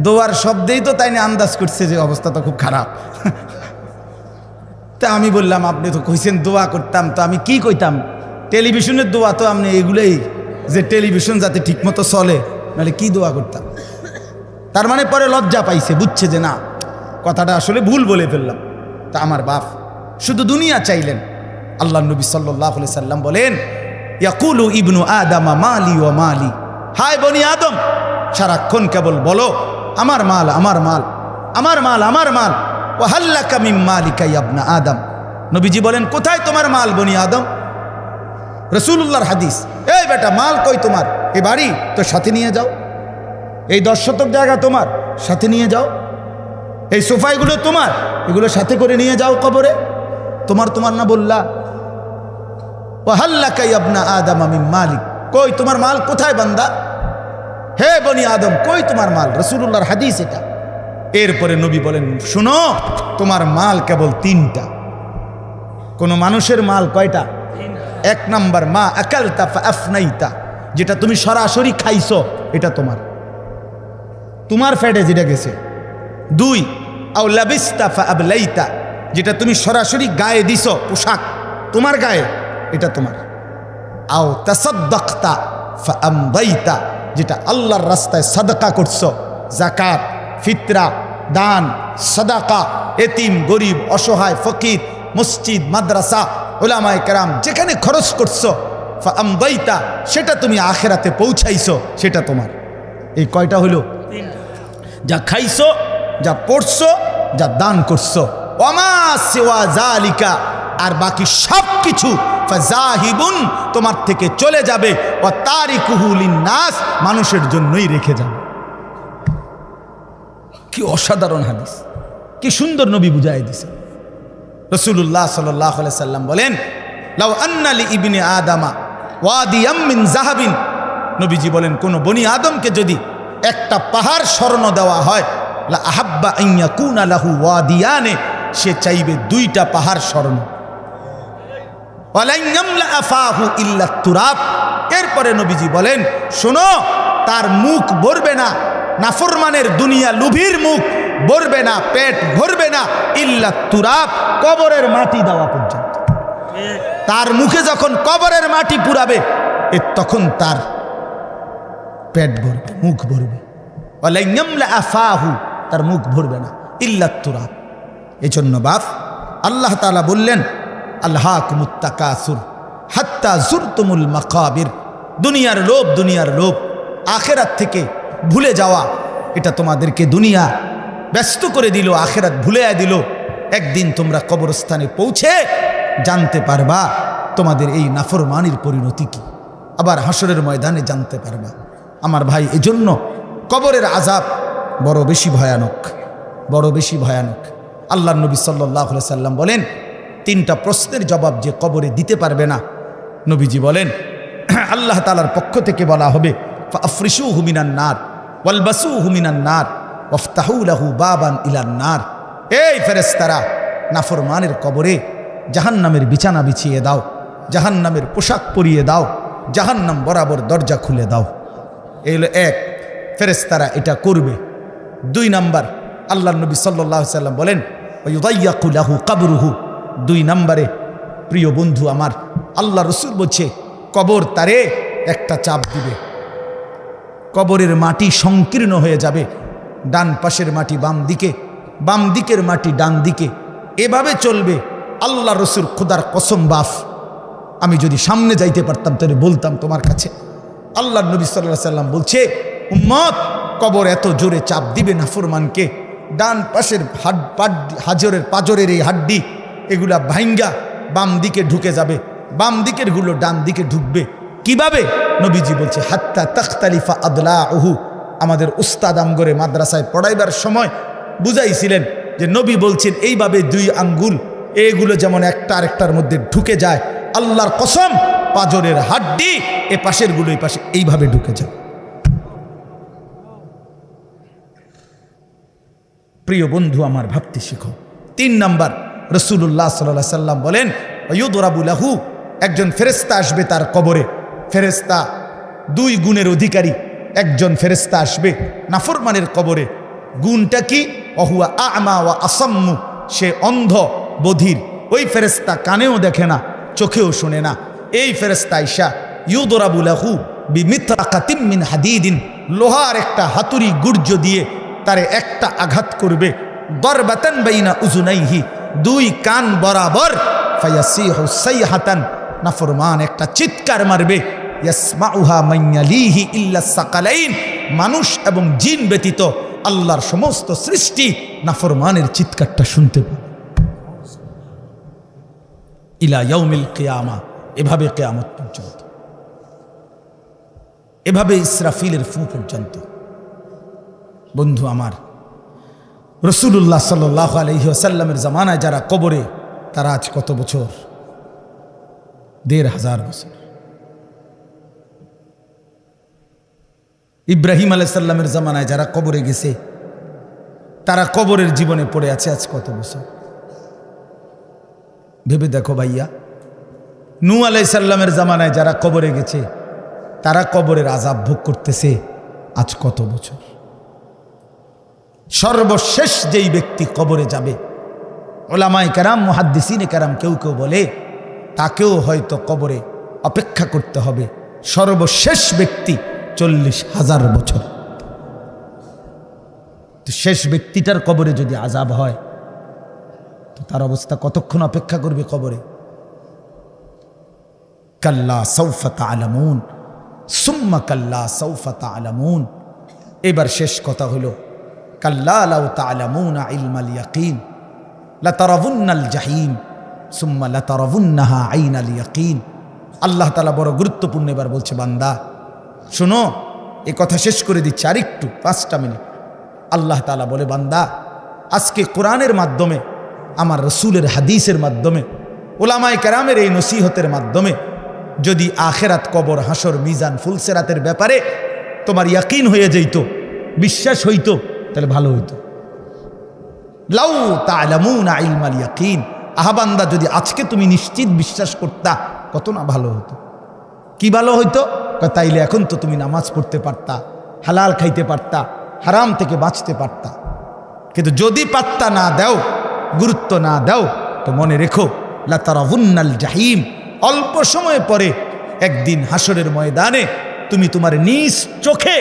দোয়ার শব্দেই তো তাই আন্দাজ করছে যে অবস্থা তো খুব খারাপ। তা আমি বললাম আপনি তো কইছেন দোয়া করতাম, তো আমি কি কইতাম? টেলিভিশনের দোয়া তো আপনি এগুলোই, যে টেলিভিশন যাতে ঠিকমতো চলে, নাহলে কি দোয়া করতাম? তার মানে পরে লজ্জা পাইছে, বুঝছে যে না কথাটা আসলে ভুল বলে ফেললাম। তা আমার বাপ শুধু দুনিয়া চাইলেন। আল্লাহ নবী সাল্লাল্লাহু আলাইহি সাল্লাম বলেন, ইয়াকুলু ইবনু আদামা মালি ওয়া মালি, হায় বনি আদম সারাক্ষণ কেবল বলো আমার মাল, আমার মাল, আমার মাল, আমার মাল। ওয়া হাল্লাকা মিন মালিকা ইয়া ইবনা আদম, নবীজি বলেন কোথায় তোমার মাল বনি আদম? রাসূলুল্লাহর হাদিস, এই বেটা মাল কই তোমার? এই বাড়ি তো সাথে নিয়ে যাও, এই 10 শতক জায়গা তোমার সাথে নিয়ে যাও, এই সোফাইগুলো তোমার, এগুলো সাথে করে নিয়ে যাও কবরে। তোমার তোমার না বললা? ওয়া হাল্লাকা ইয়া ইবনা আদম মিন মালিক, কই তোমার মাল কোথায় বান্দা? হে বনি আদম কই তোমার মাল? রাসূলুল্লাহর হাদিস এটা। এরপরে নবী বলেন শুনো, তোমার মাল কেবল 3টা। কোন মানুষের মাল কয়টা? 1 নাম্বার মা আকালতা ফাআফনাইতা, যেটা তুমি সরাসরি খাইছো এটা তোমার, তোমার পেটে যেটা গেছে। 2 আও লাবিস্তা ফাআবলাইতা, যেটা তুমি সরাসরি গায়ে দিছো, পোশাক তোমার গায়ে, এটা তোমার। আও তাসাদ্দাকতা ফাআমদাইতা, যেটা আল্লাহর রাস্তায় সাদাকা করছো, যাকাত, ফিতরা, দান, সাদাকা, এতিম, গরিব, অসহায়, ফকির, মসজিদ, মাদ্রাসা, উলামায়ে কেরাম যেখানে খরচ করছো, ফাআমদাইতা, সেটা তুমি আখিরাতে পৌঁছাইছো, সেটা তোমার। এই কয়টা হলো? যা খাইছো, যা পড়ছো, যা দান করছো। ওমা সিওয়া যালিকা, আর বাকি সব কিছু ফাযাহিবুন, তোমার থেকে চলে যাবে, ওয়া তারিকুহু লিন্নাস, মানুষের জন্যই রেখে যাবে। কি অসাধারণ হাদিস, কি সুন্দর নবী বুঝাই দিয়েছে। রাসূলুল্লাহ সাল্লাল্লাহু আলাইহি সাল্লাম বলেন, লাউ আন্না লি ইবনি আদামা ওয়াদিয়াম মিন যাহাবিন, নবীজি বলেন কোন বনি আদমকে যদি একটা পাহাড় স্বর্ণ দেওয়া হয়, লা আহাব্বা আন ইয়াকুনা লাহু ওয়াদিয়ানে, সে চাইবে দুইটা পাহাড় স্বর্ণ। ওয়ালান ইয়ামলা আফাহু ইল্লা তুরাব, এরপরে নবীজি বলেন শোনো, তার মুখ ভরবে না, নাফরমানের দুনিয়া লুভির মুখ ভরবে না, পেট ভরবে না, ইল্লা তুরাব, কবরের মাটি দেওয়া পর্যন্ত। তার মুখে যখন কবরের মাটি পুরাবে, তখন তার পেট ভরবে, মুখ ভরবে। ওয়ালান ইয়ামলা আফাহু, তার মুখ ভরবে না, ইল্লা তুরাব। এজন্য বাপ আল্লাহ তাআলা বললেন, আলহাকুমুত তাকাসুর হাত্তা যুরতুমুল মাকাবির, দুনিয়ার লোভ, দুনিয়ার লোভ, আখিরাত থেকে ভুলে যাওয়া, এটা তোমাদেরকে দুনিয়া ব্যস্ত করে দিল, আখিরাত ভুলে দিল। একদিন তোমরা কবরস্থানে পৌঁছে জানতে পারবা তোমাদের এই নাফরমানির পরিণতি কি, আবার হাসরের ময়দানে জানতে পারবা। আমার ভাই, এজন্য কবরের আযাব বড় বেশি ভয়ানক, বড় বেশি ভয়ানক। আল্লাহর নবী সাল্লাল্লাহু আলাইহি সাল্লাম বলেন, তিনটা প্রশ্নের জবাব যে কবরে দিতে পারবে না, নবীজি বলেন আল্লাহ তাআলার পক্ষ থেকে বলা হবে, ফাফরিশুহু মিনান নার ওয়ালবাসুহু মিনান নার ওয়াফতাহু লাহু বাবান ইলান নার। এই ফেরেশতারা, নাফরমানের কবরে জাহান্নামের বিছানা বিছিয়ে দাও, জাহান্নামের পোশাক পরিয়ে দাও, জাহান্নাম বরাবর দরজা খুলে দাও। এই হলো এক, ফেরেশতারা এটা করবে। দুই নাম্বার, আল্লাহর নবী সাল্লাল্লাহু আলাইহি সাল্লাম বলেন, ওয়ায়ুদাইয়াকু লাহু কবরুহু, দুই নম্বরে প্রিয় বন্ধু আমার, আল্লাহ রসুল বলছে কবর তারে একটা চাপ দিবে, কবরের মাটি সংকীর্ণ হয়ে যাবে, ডান পাশের মাটি বাম দিকে, বাম দিকের মাটি ডান দিকে, এভাবে চলবে। আল্লাহ রসুল খোদার কসম বাফ, আমি যদি সামনে যাইতে পারতাম তাহলে বলতাম তোমার কাছে। আল্লাহ নবী সাল্লাল্লাহু আলাইহি সাল্লাম বলছে, উম্মত, কবর এত জোরে চাপ দিবে নাফরমানকে, ডান পাশের হাজরের পাজরের এই হাড্ডি, এগুলা ভাইঙ্গা বাম দিকে ঢুকে যাবে, বাম দিকের গুলো ডান দিকে ঢুকবে। কিভাবে? নবীজি বলছে, হাত্তা তাখতালিফা আদলাউহু। আমাদের উস্তাদ আমগরে মাদ্রাসায় পড়াইবার সময় বুঝাইছিলেন যে নবী বলছেন এইভাবে দুই আঙ্গুল, এগুলো যেমন একটা আরেকটার মধ্যে ঢুকে যায়, আল্লাহর কসম পাজরের হাড্ডি এ পাশের গুলো এই পাশে এইভাবে ঢুকে যায়। প্রিয় বন্ধু আমার, ভাবতে শিখো। তিন নাম্বার, রাসূলুল্লাহ সাল্লাল্লাহু আলাইহি সাল্লাম বলেন, ইউদরাবু লাহু, একজন ফেরেশতা আসবে তার কবরে। ফেরেশতা দুই গুণের অধিকারী একজন ফেরেশতা আসবে নাফরমানের কবরে। গুণটা কি? ওহুয়া আ'মা ওয়া আসাম্মু, সে অন্ধ বধির। ওই ফেরেশতা কানেও দেখে না, চোখেও শোনে না। এই ফেরেশতা আইসা ইউদরাবু লাহু বিমিতরাকাতিন মিন হাদিদিন, লোহার একটা হাতুড়ি গুর্জ দিয়ে তারে একটা আঘাত করবে। দরবাতান বাইনা উজুনাইহি, দুই কান বরাবর। ফায়াসিহু সাইহাতান, নাফরমান একটা চিৎকার মারবে। ইয়াসমাউহা মাইয়ালিহি ইল্লা সাকালাইন, মানুষ এবং জিন ব্যতীত আল্লাহর সমস্ত সৃষ্টি নাফরমানের চিৎকারটা শুনতে পাবে। ইলা ইয়াউমিল কিয়ামা, এভাবে কিয়ামত পর্যন্ত, এভাবে ইসরাফিলের ফু পর্যন্ত। বন্ধু আমার, রাসূলুল্লাহ সাল্লাল্লাহু আলাইহি ওয়াসাল্লামের জামানায় যারা কবরে, তারা আজ কত বছর? ১৫০০ বছর। ইব্রাহিম আলাইহিস সালামের জামানায় যারা কবরে গেছে, তারা কবরের জীবনে পড়ে আছে আজ কত বছর? ভেবে দেখো ভাইয়া। নূহ আলাইহিস সালামের জামানায় যারা কবরে গেছে, তারা কবরের আযাব ভোগ করতেছে আজ কত বছর? সর্বশেষ যেই ব্যক্তি কবরে যাবে, উলামায়ে কেরাম, মুহাদ্দিসিনে কেরাম কেউ কেউ বলে তাকেও হয়তো কবরে অপেক্ষা করতে হবে সর্বশেষ ব্যক্তি 40,000 বছর। তো শেষ ব্যক্তিটার কবরে যদি আযাব হয় তো তার অবস্থা কতক্ষণ অপেক্ষা করবে কবরে? কাল্লা সাউফা তা'লামুন সুম্মা কাল্লা সাউফা তা'লামুন। এবার শেষ কথা হলো কাল্লা লাউ তা'লামুনা ইলমাল ইয়াকিন লাতারাবুন্নাল জাহিম সুম্মা লাতারাবুন্নাহা আইনাল ইয়াকিন। আল্লাহ তাআলা বড় গুরুত্বপূর্ণ এবার বলছে, বান্দা শোনো, এই কথা শেষ করে দিচ্ছি আরেকটু 5টা মিনিট। আল্লাহ তাআলা বলে, বান্দা আজকে কোরআনের মাধ্যমে, আমার রসুলের হাদিসের মাধ্যমে, ওলামায়ে কেরামের এই নসিহতের মাধ্যমে যদি আখেরাত, কবর, হাসর, মিজান, ফুলসেরাতের ব্যাপারে তোমার ইয়াকিন হয়ে যেত, বিশ্বাস হইতো, তাহলে ভালো হইতো। লাউ তা'লামুনা ইলমাল ইয়াকিন, আহাবান্দা যদি আজকে তুমি নিশ্চিত বিশ্বাস করতা কত না ভালো হতো। কি ভালো হইতো? তাইলে এখন তো তুমি নামাজ পড়তে পারতা, হালাল খাইতে পারতা, হারাম থেকে বাঁচতে পারতা। কিন্তু যদি পাত্তা না দাও, গুরুত্ব না দাও, তো মনে রেখো লাতারাবুন্নাল জাহিম, অল্প সময় পরে একদিন হাসরের ময়দানে তুমি তোমার নিজ চোখে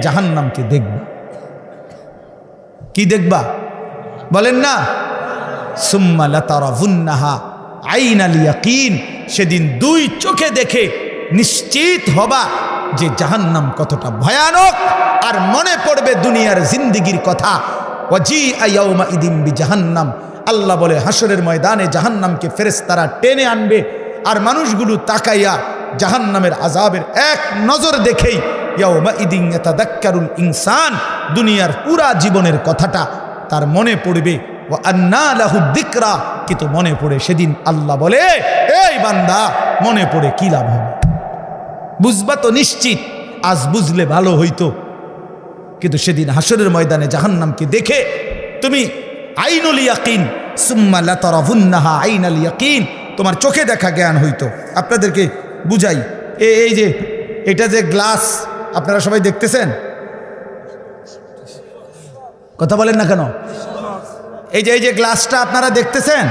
জাহান্নামকে দেখবা। কি দেখবা বলেন না? সুম্মা লাতারাবুন্নাহা আইনাল ইয়াকিন, সেদিন 2 চোখে দেখে নিশ্চিত হবা যে জাহান্নাম কতটা ভয়ানক। আর মনে পড়বে দুনিয়ার জিন্দেগির কথা। ওয়াজিআ ইয়াউমা ইদিন বিজাহান্নাম, আল্লাহ বলে হাসরের ময়দানে জাহান্নামকে ফেরেশতারা টেনে আনবে, আর মানুষগুলো তাকাইয়া জাহান্নামের আযাবের এক নজর দেখেই ইয়াউমা ইদিন ইয়াতাযাক্কারুল ইনসান, দুনিয়ার পুরা জীবনের কথাটা তার মনে পড়বে। ওয়া আন্না লাহু যিকরা, কিন্তু মনে পড়ে সেদিন আল্লাহ বলে, এই বান্দা মনে পড়ে কি লাভ হবে? বুঝবা তো নিশ্চিত, আজ বুঝলে ভালো হইতো, কিন্তু সেদিন হাসরের ময়দানে জাহান্নামকে দেখে তুমি আইনুল ইয়াকিন সুম্মা লাতারাবুন্নাহা আইনাল ইয়াকিন, তোমার চোখে দেখা জ্ঞান হইতো। আপনাদেরকে বুঝাই, এই যে এটা যে গ্লাস আপনারা সবাই দেখতেছেন, কথা বলেন না কেন? এই যে গ্লাসটা আপনারা দেখতেছেন,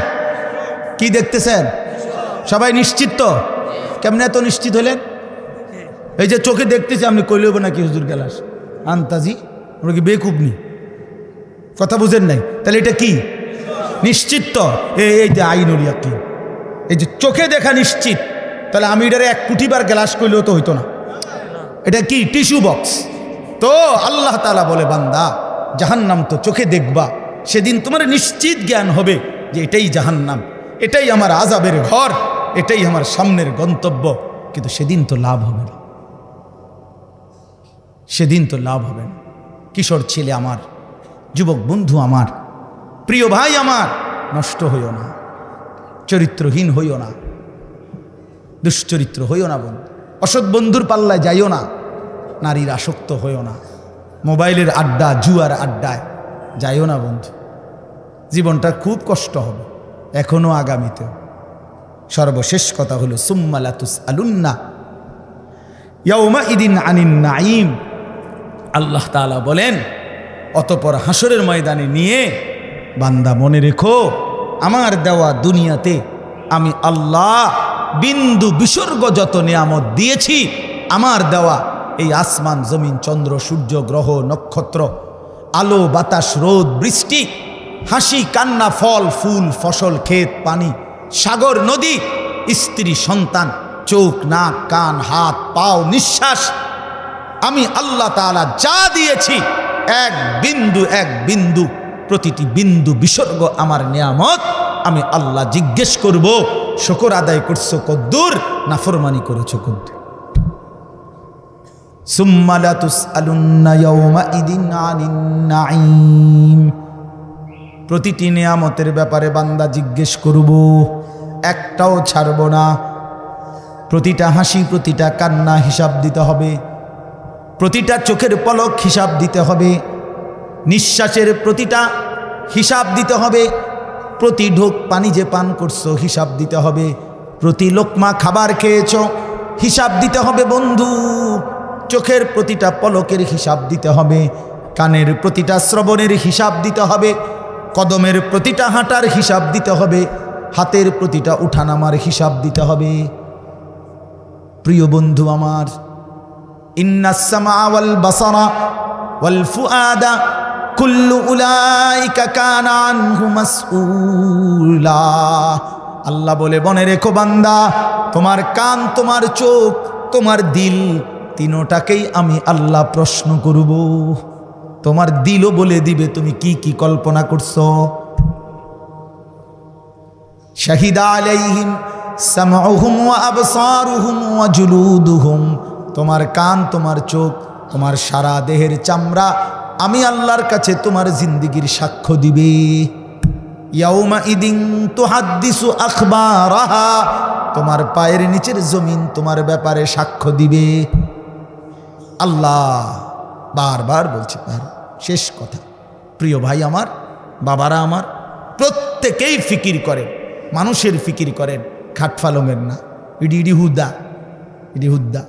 কি দেখতেছেন? সবাই নিশ্চিত তো? কেমনে এত নিশ্চিত হলেন? এই যে চোখে দেখতেছি, আপনি কইলেব নাকি হুজুর গ্লাস আন্তাজি, আমরা কি বেকুব নি? কথা বুঝেন নাই? তাহলে এটা কি নিশ্চিত তো? এই যে আইনুল ইয়াকিন, এই যে চোখে দেখা নিশ্চিত। তাহলে আমি এটারে 1 কোটিবার গ্লাস কইলেও তো হইতো না। এটা কি টিস্যু বক্স? তো আল্লাহ তাআলা বলে, বান্দা জাহান্নাম তো চোখে দেখবা, সেদিন তোমার নিশ্চিত জ্ঞান হবে যে এটাই জাহান্নাম, এটাই আমার আযাবের ঘর, এটাই আমার সামনের গন্তব্য। কিন্তু সেদিন তো লাভ হবে না, সেদিন তো লাভ হবে না। কিশোর ছেলে আমার, যুবক বন্ধু আমার, প্রিয় ভাই আমার, নষ্ট হইও না, চরিত্রহীন হইও না, দুশ্চরিত্র হইও না বন্ধু, অসৎ বন্ধুর পাল্লায় যাইও না, নারীর আসক্ত হইও না, মোবাইলের আড্ডা, জুয়ার আড্ডায় যাইও না বন্ধু। জীবনটা খুব কষ্ট হবে, এখনো আগামীতেও। সর্বশেষ কথা হলো সুম্মা লাতুসআলুন্না ইয়াউমা ইদিন আনিন নাঈম। আল্লাহ তাআলা বলেন, অতঃপর হাসরের ময়দানে নিয়ে বান্দা মনে রেখো, আমার দেওয়া দুনিয়াতে আমি আল্লাহ বিন্দু বিসর্গ যত নিয়ামত দিয়েছি, আমার দেওয়া এই আসমান, জমিন, চন্দ্র, সূর্য, গ্রহ, নক্ষত্র, আলো, বাতাস, রোদ, বৃষ্টি, হাসি, কান্না, ফল, ফুল, ফসল, ক্ষেত, পানি, সাগর, নদী, স্ত্রী, সন্তান, চোখ, নাক, কান, হাত, পাও, নিঃশ্বাস, আমি আল্লাহ তাআলা যা দিয়েছি, এক বিন্দু প্রতিটি বিন্দু বিসর্গ আমার নিয়ামত। আমি আল্লাহ জিজ্ঞেস করব, শুকর আদায় করছো কদ্দুর, নাফরমানি করেছো কদ্দুর। সুম্মা লাতুসআলুন্না ইয়াউমাইদিন আনিন নাঈম। প্রতিটি নিয়ামতের ব্যাপারে বান্দা জিজ্ঞেস করব, একটাও ছাড়ব না। প্রতিটা হাসি, প্রতিটা কান্না হিসাব দিতে হবে, প্রতিটা চোখের পলক হিসাব দিতে হবে, নিঃশ্বাসের প্রতিটা হিসাব দিতে হবে, প্রতি ঢোক পানি যে পান করছো হিসাব দিতে হবে, প্রতি লোকমা খাবার খেয়েছো হিসাব দিতে হবে বন্ধু। চোখের প্রতিটা পলকের হিসাব দিতে হবে, কানের প্রতিটা শ্রবণের হিসাব দিতে হবে, কদমের প্রতিটা হাঁটার হিসাব দিতে হবে, হাতের প্রতিটা উঠানামার হিসাব দিতে হবে। প্রিয় বন্ধু আমার, ইন্নাস সামা ওয়াল বাসারা ওয়াল ফুআদা কুল্লু উলাইকা কানা আনহু মাসউলা। আল্লাহ বলে, মনে রেখো বান্দা, তোমার কান, তোমার চোখ, তোমার দিল, তিনোটাকেই আমি আল্লাহ প্রশ্ন করব। তোমার দিলও বলে দিবে তুমি কি কি কল্পনা করছো। শাহিদা আলাইহিম সামউহুম ওয়া আবসারুহুম ওয়া জুলুদুহুম। তোমার কান, তোমার চোখ, তোমার সারা দেহের চামড়া আমি আল্লাহর কাছে তোমার জিন্দেগির সাক্ষ্য দিবে। ইয়াউমা ইদিন তুহাদ্দিসু আখবারাহা। তোমার পায়ের নিচের জমিন তোমার ব্যাপারে সাক্ষ্য দিবে। আল্লাহ বারবার বলছে, শেষ কথা। প্রিয় ভাই আমার, বাবারা আমার, প্রত্যেকেই ফিকির করেন, মানুষের ফিকির করেন, খাটফালঙের না। ইডি ইডি হুদ্দা, ইডি হুদ্দা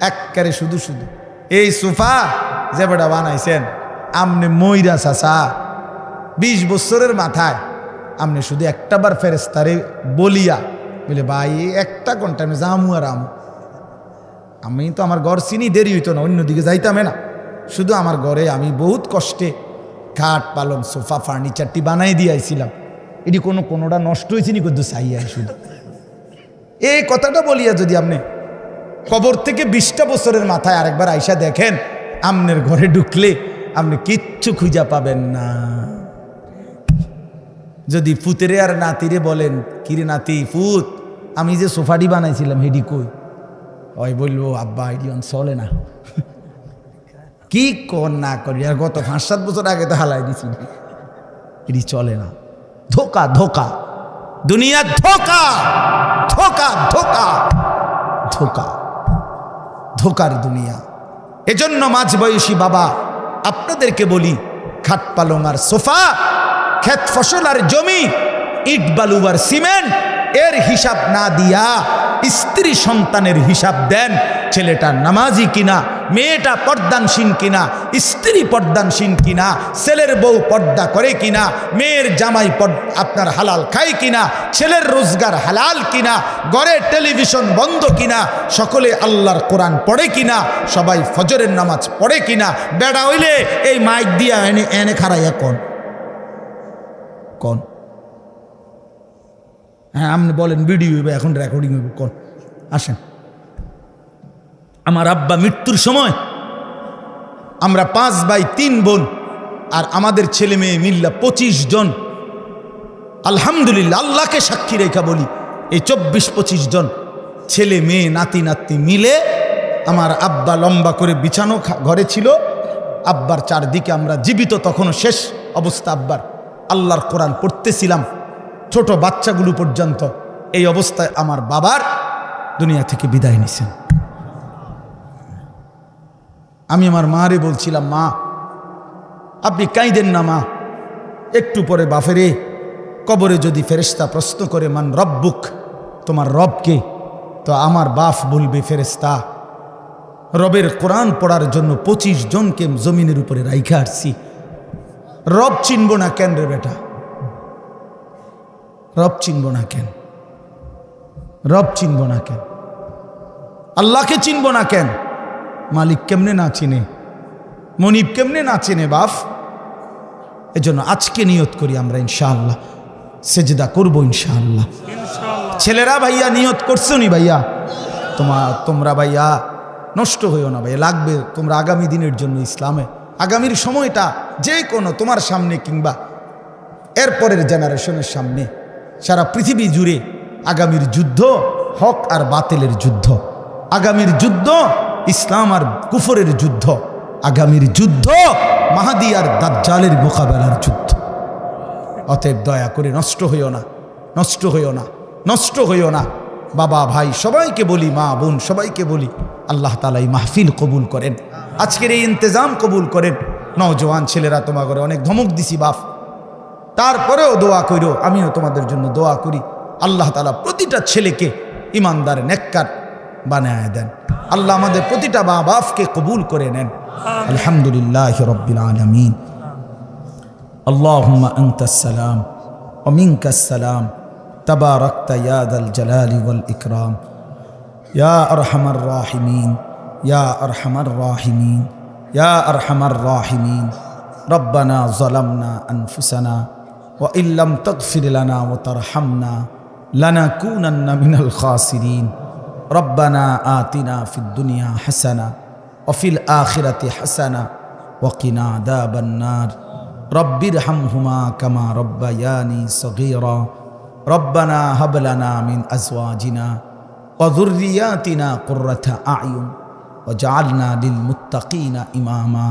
একবারে শুধু শুধু। এই সোফা যে বেটা বানাইছেন আমনে ময়রা চাচা 20 বছরের মাথায় আমনে শুধু একটাবার ফেরেস্তারে বলিয়া বলে, ভাই একটা ঘন্টা আমি যামু আর আমু। আমি তো আমার ঘর চিনি, দেরি হইতো না, অন্যদিকে যাইতামে না। শুধু আমার ঘরে আমি বহুত কষ্টে খাট পালং সোফা ফার্নিচারটি বানাই দিয়েছিলাম। এটি কোনোটা নষ্ট হয়েছে নি, কিন্তু চাইয়াই শুধু এই কথাটা বলিয়া যদি আপনি কবর থেকে 20টা বছরের মাথায় আরেকবার আইসা দেখেন, আমনের ঘরে ঢুকলে আপনি কিচ্ছু খুঁজা পাবেন না। যদি ফুতেরে আর নাতিরে বলেন, কিরে নাতি, ফুত, আমি যে সোফাটি বানাইছিলাম হেডি কই? ওই বলবো, আব্বা এটি চলে না। কি কর না করি, আর গত 5-7 বছর আগে তো হালাই দিছি, এটি চলে না। ধোকা, ধোকা, দুনিয়া ধোকা, ধোকা, ধোকা, ধোকা, ধোকার দুনিয়া। এজন্য মাঝবয়সী বাবা আপনাদেরকে বলি, খাট পালং আর সোফা, ক্ষেত ফসল আর জমি, ইট বালু আর সিমেন্ট, এর হিসাব না দিয়া স্ত্রী সন্তানের হিসাব দেন। ছেলেটা নামাজি কিনা, মেয়েটা পর্দানসীন কিনা, স্ত্রী পর্দানসীন কিনা, ছেলের বউ পর্দা করে কিনা, মেয়ের জামাই আপনার হালাল খায় কিনা, ছেলের রোজগার হালাল কিনা, ঘরে টেলিভিশন বন্ধ কিনা, সকলে আল্লাহর কোরআন পড়ে কিনা, সবাই ফজরের নামাজ পড়ে কিনা। বেড়া হইলে এই মাইক দিয়া এনে এনে খারাইয়া কোন কোন হ্যাঁ আপনি বলেন ভিডিও হইবে, এখন রেকর্ডিং হইব, কোন আসেন। আমার আব্বা মৃত্যুর সময় আমরা 5 ভাই 3 বোন আর আমাদের ছেলে মেয়ে মিল্লা 25 জন। আলহামদুলিল্লাহ, আল্লাহকে সাক্ষী রেখা বলি, এই 24-25 জন ছেলে মেয়ে নাতি নাতনি মিলে আমার আব্বা লম্বা করে বিছানো ঘরে ছিল। আব্বার চারদিকে আমরা জীবিত, তখনও শেষ অবস্থা আব্বার, আল্লাহর কোরআন পড়তেছিলাম, ছোট বাচ্চাগুলো পর্যন্ত। এই অবস্থায় আমার বাবার দুনিয়া থেকে বিদায় নিছেন। আমি আমার মারে বলছিলাম, মা আপনি কাঁদেন না মা, একটু পরে বাফেরে কবরে যদি ফেরেশতা প্রশ্ন করে, মান রব্বুক, তোমার রবকে, তো আমার বাপ বলবে, ফেরেশতা রবের কোরআন পড়ার জন্য 25 জনকে জমিনের উপরে রাইখা আসছি, রব চিনব না কেন রে বেটা? রব চিনব না কেন? রব চিনব না কেন? আল্লাহকে চিনব না কেন? মালিক কেমনে না চিনে, মনিব কেমনে না চিনে বাপ? এজন্য আজকে নিয়ত করি আমরা ইনশাআল্লাহ সেজদা করবো ইনশাআল্লাহ। ছেলেরা ভাইয়া নিয়ত করছো নি ভাইয়া? তোমরা ভাইয়া নষ্ট হইও না ভাইয়া, লাগবে তোমরা আগামী দিনের জন্য, ইসলামে আগামীর সময়টা যে কোনো তোমার সামনে কিংবা এরপরের জেনারেশনের সামনে, সারা পৃথিবী জুড়ে আগামীর যুদ্ধ হক আর বাতিলের যুদ্ধ, আগামীর যুদ্ধ ইসলাম আর কুফরের যুদ্ধ, আগামীর যুদ্ধ মাহাদি আর দাজ্জালের মোকাবেলার যুদ্ধ। অতএব দয়া করে নষ্ট হইও না, নষ্ট হইও না, নষ্ট হইও না। বাবা ভাই সবাইকে বলি, মা বোন সবাইকে বলি, আল্লাহ তাআলা এই মাহফিল কবুল করেন, আজকের এই ইন্তজাম কবুল করেন। নওজোয়ান ছেলেরা তোমার ঘরে অনেক ধমক দিছি বাপ, তারপরেও দোয়া কইরো, আমিও তোমাদের জন্য দোয়া করি। আল্লাহ তাআলা প্রতিটা ছেলেকে ইমানদার নেককার বানায় দেন। আল্লাহ আমাদের প্রতিটা মা বাপকে কবুল করে নেন। আলহামদুলিল্লাহ রাব্বিল আলামিন। আল্লাহুম্মা আনতাস সালাম ওয়া মিনকাস সালাম, তাবারাকতা ইয়া যাল জালালি ওয়াল ইকরাম। ইয়া আরহামার রাহিমিন, ইয়া আরহামার রাহিমিন, ইয়া আরহামার রাহিমিন। রব্বানা যালামনা আনফুসানা ওয়া ইল্লাম তাগফির লানা ওয়া তারহামনা লানাকুনান্না মিনাল খাসিরিন। রব্বানা আতিনা ফিদ দুনিয়া হাসানা ওয়া ফিল আখিরাতি হাসানা ওয়া কিনা আযাবান নার। রব্বিরহামহুমা কামা রব্বায়ানি সগীরা। রব্বানা হাব লানা মিন আজওয়াজিনা ওয়া যুররিয়াতিনা কুররাতা আ'য়ুন ওয়াজআলনা লিল মুত্তাকিনা ইমামা।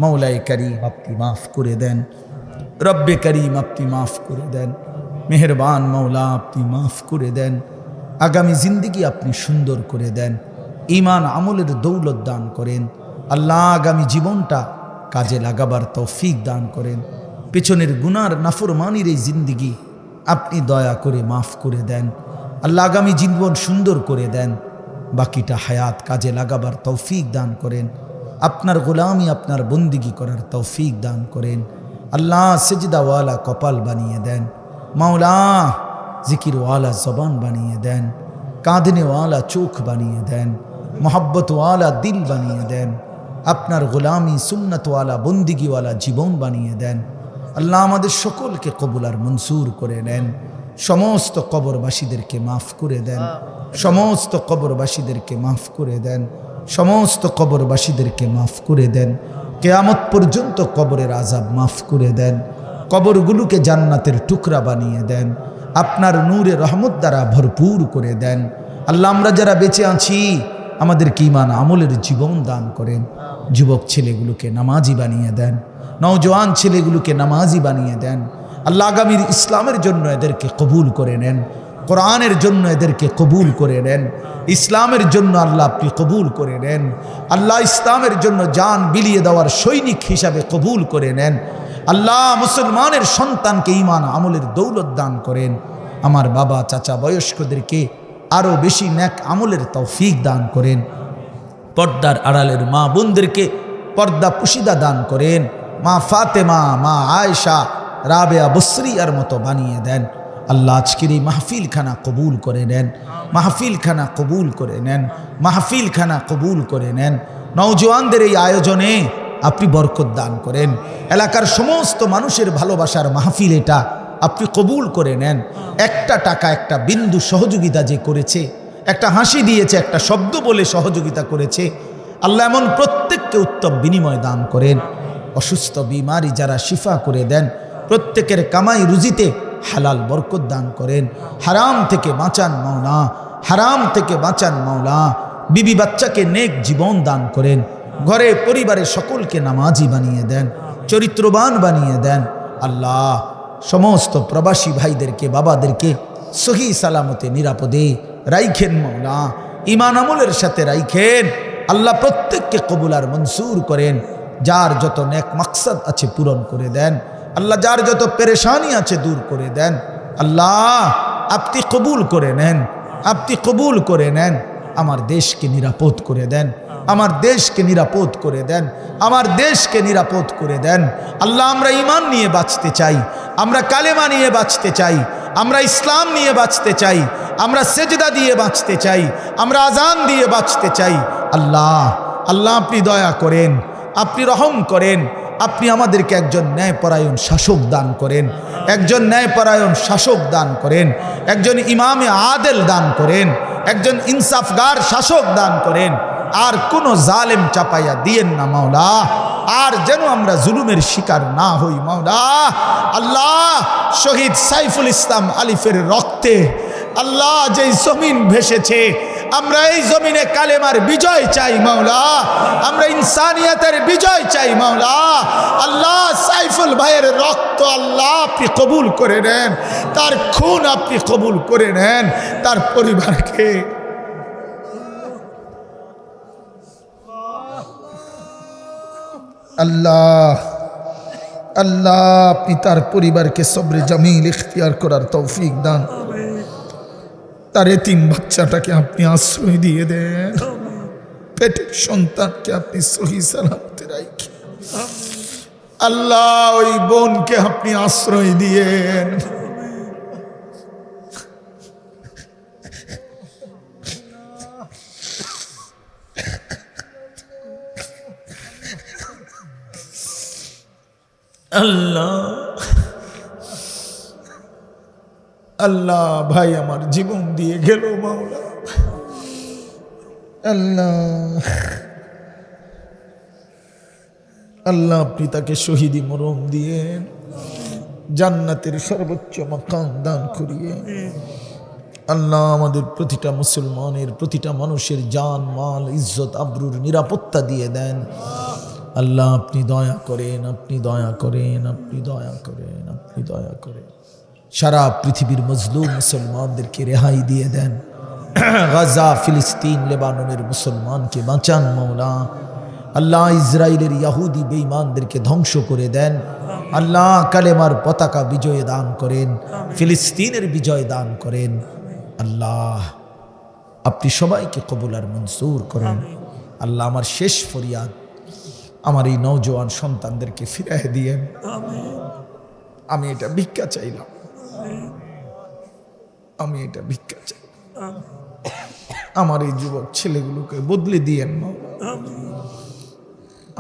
মওলাই করিম আপনি মাফ করে দেন, রব্বে করিম আপনি মাফ করে দেন, মেহেরবান মওলা আপনি মাফ করে দেন। আগামী জিন্দেগি আপনি সুন্দর করে দেন, ঈমান আমলের দৌলত দান করেন। আল্লাহ আগামী জীবনটা কাজে লাগাবার তৌফিক দান করেন। পেছনের গুনার নাফরমানির এই জিন্দেগি আপনি দয়া করে মাফ করে দেন। আল্লাহ আগামী জীবন সুন্দর করে দেন, বাকিটা হায়াত কাজে লাগাবার তৌফিক দান করেন। আপনার গোলামি আপনার বন্দিগি করার তৌফিক দান করেন। আল্লাহ সেজদাওয়ালা কপাল বানিয়ে দেন, মাওলা জিকিরওয়ালা জবান বানিয়ে দেন, কাঁদনেওয়ালা চোখ বানিয়ে দেন, মোহাব্বতওয়ালা দিল বানিয়ে দেন, আপনার গোলামি সুন্নতওয়ালা বন্দিগিওয়ালা জীবন বানিয়ে দেন। আল্লাহ আমাদের সকলকে কবুল আর মনসুর করে নেন। সমস্ত কবরবাসীদেরকে মাফ করে দেন, সমস্ত কবরবাসীদেরকে মাফ করে দেন, সমস্ত কবরবাসীদেরকে মাফ করে দেন। কিয়ামত পর্যন্ত কবরের আযাব মাফ করে দেন, কবরগুলোকে জান্নাতের টুকরা বানিয়ে দেন, আপনার নূরে রহমত দ্বারা ভরপুর করে দেন। আল্লাহ আমরা যারা বেঁচে আছি আমাদেরকে ঈমান আমলের জীবন দান করেন। যুবক ছেলেগুলোকে নামাজি বানিয়ে দেন, নওজোয়ান ছেলেগুলোকে নামাজি বানিয়ে দেন। আল্লাহ আগামীর ইসলামের জন্য এদেরকে কবুল করে নেন, কোরআনের জন্য এদেরকে কবুল করে নেন, ইসলামের জন্য আল্লাহ আপনি কবুল করে নেন। আল্লাহ ইসলামের জন্য জান বিলিয়ে দেওয়ার সৈনিক হিসাবে কবুল করে নেন। আল্লাহ মুসলমানের সন্তানকে ঈমান আমলের দৌলত দান করেন। আমার বাবা চাচা বয়স্কদেরকে আরও বেশি নেক আমলের তৌফিক দান করেন। পর্দার আড়ালের মা বোনদেরকে পর্দা পুশিদা দান করেন। মা ফাতেমা, মা আয়েশা, রাবেয়া বসরিয়ার মতো বানিয়ে দেন। আল্লাহ আজকের এই মাহফিলখানা কবুল করে নেন, মাহফিলখানা কবুল করে নেন, মাহফিলখানা কবুল করে নেন। নওজোয়ানদের এই আয়োজনে আপনি বরকত দান করেন। এলাকার সমস্ত মানুষের ভালোবাসার মাহফিল এটা আপনি কবুল করে নেন। একটা টাকা একটা বিন্দু সহযোগিতা যে করেছে, একটা হাসি দিয়েছে, একটা শব্দ বলে সহযোগিতা করেছে, আল্লাহ এমন প্রত্যেককে উত্তম বিনিময় দান করেন। অসুস্থ বিমারি যারা শিফা করে দেন, প্রত্যেকের কামাই রুজিতে হালাল বরকত দান করেন। হারাম থেকে বাঁচান মাওলা, হারাম থেকে বাঁচান মাওলা। বিবি বাচ্চাকে নেক জীবন দান করেন। ঘরে পরিবারে সকলকে নামাজি বানিয়ে দেন, চরিত্রবান বানিয়ে দেন। আল্লাহ সমস্ত প্রবাসী ভাইদেরকে বাবাদেরকে সহি সালামতে নিরাপদে রাইখেন মাওলা, ঈমান আমলের সাথে রাইখেন। আল্লাহ প্রত্যেককে কবুল আর মনসুর করেন। যার যত নেক মাকসাদ আছে পূরণ করে দেন। আল্লাহ যার যত পেরেশানি আছে দূর করে দেন। আল্লাহ আপনি কবুল করে নেন, আপনি কবুল করে নেন। আমার দেশকে নিরাপদ করে দেন, আমার দেশকে নিরাপদ করে দেন, আমার দেশকে নিরাপদ করে দেন। আল্লাহ আমরা ঈমান নিয়ে বাঁচতে চাই, আমরা কালেমা নিয়ে বাঁচতে চাই, আমরা ইসলাম নিয়ে বাঁচতে চাই, আমরা সেজদা দিয়ে বাঁচতে চাই, আমরা আজান দিয়ে বাঁচতে চাই। আল্লাহ আল্লাহ আপনি দয়া করেন, আপনি রহম করেন। আপনি আমাদেরকে একজন ন্যায়পরায়ণ শাসক দান করেন, একজন ন্যায়পরায়ণ শাসক দান করেন, একজন ইমামে আদেল দান করেন, একজন ইনসাফগার শাসক দান করেন। আর কোনো জালেম চাপাইয়া দিয়েন না মাওলা, আর যেন আমরা জুলুমের শিকার না হই মাওলা। আল্লাহ শহীদ সাইফুল ইসলাম আলিফের রক্তে আল্লাহ যেই জমিন ভেসেছে, আমরা এই জমিনে কালেমার বিজয় চাই মাওলা, আমরা ইনসানিয়তের বিজয় চাই মাওলা। আল্লাহ সাইফুল ভাইয়ের রক্ত আল্লাহ আপনি কবুল করে নেন, তার খুন আপনি কবুল করে নেন, তার পরিবারকে আল্লাহ আল্লাহ আপনি তার পরিবারকে সবরে জামিল ইখতিয়ার করার তৌফিক দান। তার এতিম বাচ্চাটাকে আপনি আশ্রয় দিয়ে দেন, পেটের সন্তানকে আপনি সহি সালামতে রাখেন। আল্লাহ ওই বোনকে আপনি আশ্রয় দিয়েন। আল্লাহ আল্লাহ ভাই আমার জীবন দিয়ে গেল মাওলা। আল্লাহ আল্লাহ আপনি তাকে শহীদি মরণ দিয়েন, জান্নাতের সর্বোচ্চ মাকাম দান করিয়ে। আল্লাহ আমাদের প্রতিটা মুসলমানের, প্রতিটা মানুষের জান মাল ইজ্জত আবরুর নিরাপত্তা দিয়ে দেন। আল্লাহ আপনি দয়া করেন, আপনি দয়া করেন, আপনি দয়া করেন, আপনি দয়া করেন। সারা পৃথিবীর মজলুম মুসলমানদেরকে রেহাই দিয়ে দেন। গাজা, ফিলিস্তিন, লেবাননের মুসলমানকে বাঁচান মাওলা। আল্লাহ ইসরায়েলের ইয়াহুদি বেঈমানদেরকে ধ্বংস করে দেন। আল্লাহ কালেমার পতাকা বিজয় দান করেন, ফিলিস্তিনের বিজয় দান করেন। আল্লাহ আপনি সবাইকে কবুল আর মঞ্জুর করেন। আল্লাহ আমার শেষ ফরিয়াদ, আমার এই নওজোয়ান সন্তানদেরকে ফিরিয়ে দিয়েন। আমি এটা ভিক্ষা চাইলাম, আমি এটা ভিক্ষা চাই। আমার এই যুবক ছেলেগুলোকে বদলে দিয়েন মাওলা।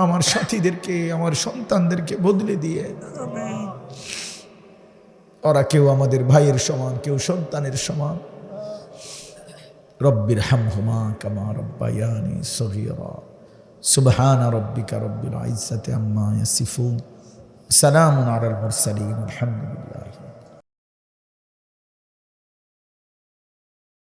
আমার সাথীদেরকে, আমার সন্তানদেরকে বদলে দিয়ে। ওরা কেউ আমাদের ভাইয়ের সমান, কেউ সন্তানের সমান। রব্বির হামহুমা কামা রব্বায়ানি সগীরা। সুবহানা রব্বিকা রব্বিল ইজ্জাতি আম্মা ইয়াসিফুন, সালামুন আলাল মুরসালিন, আলহামদুলিল্লাহ।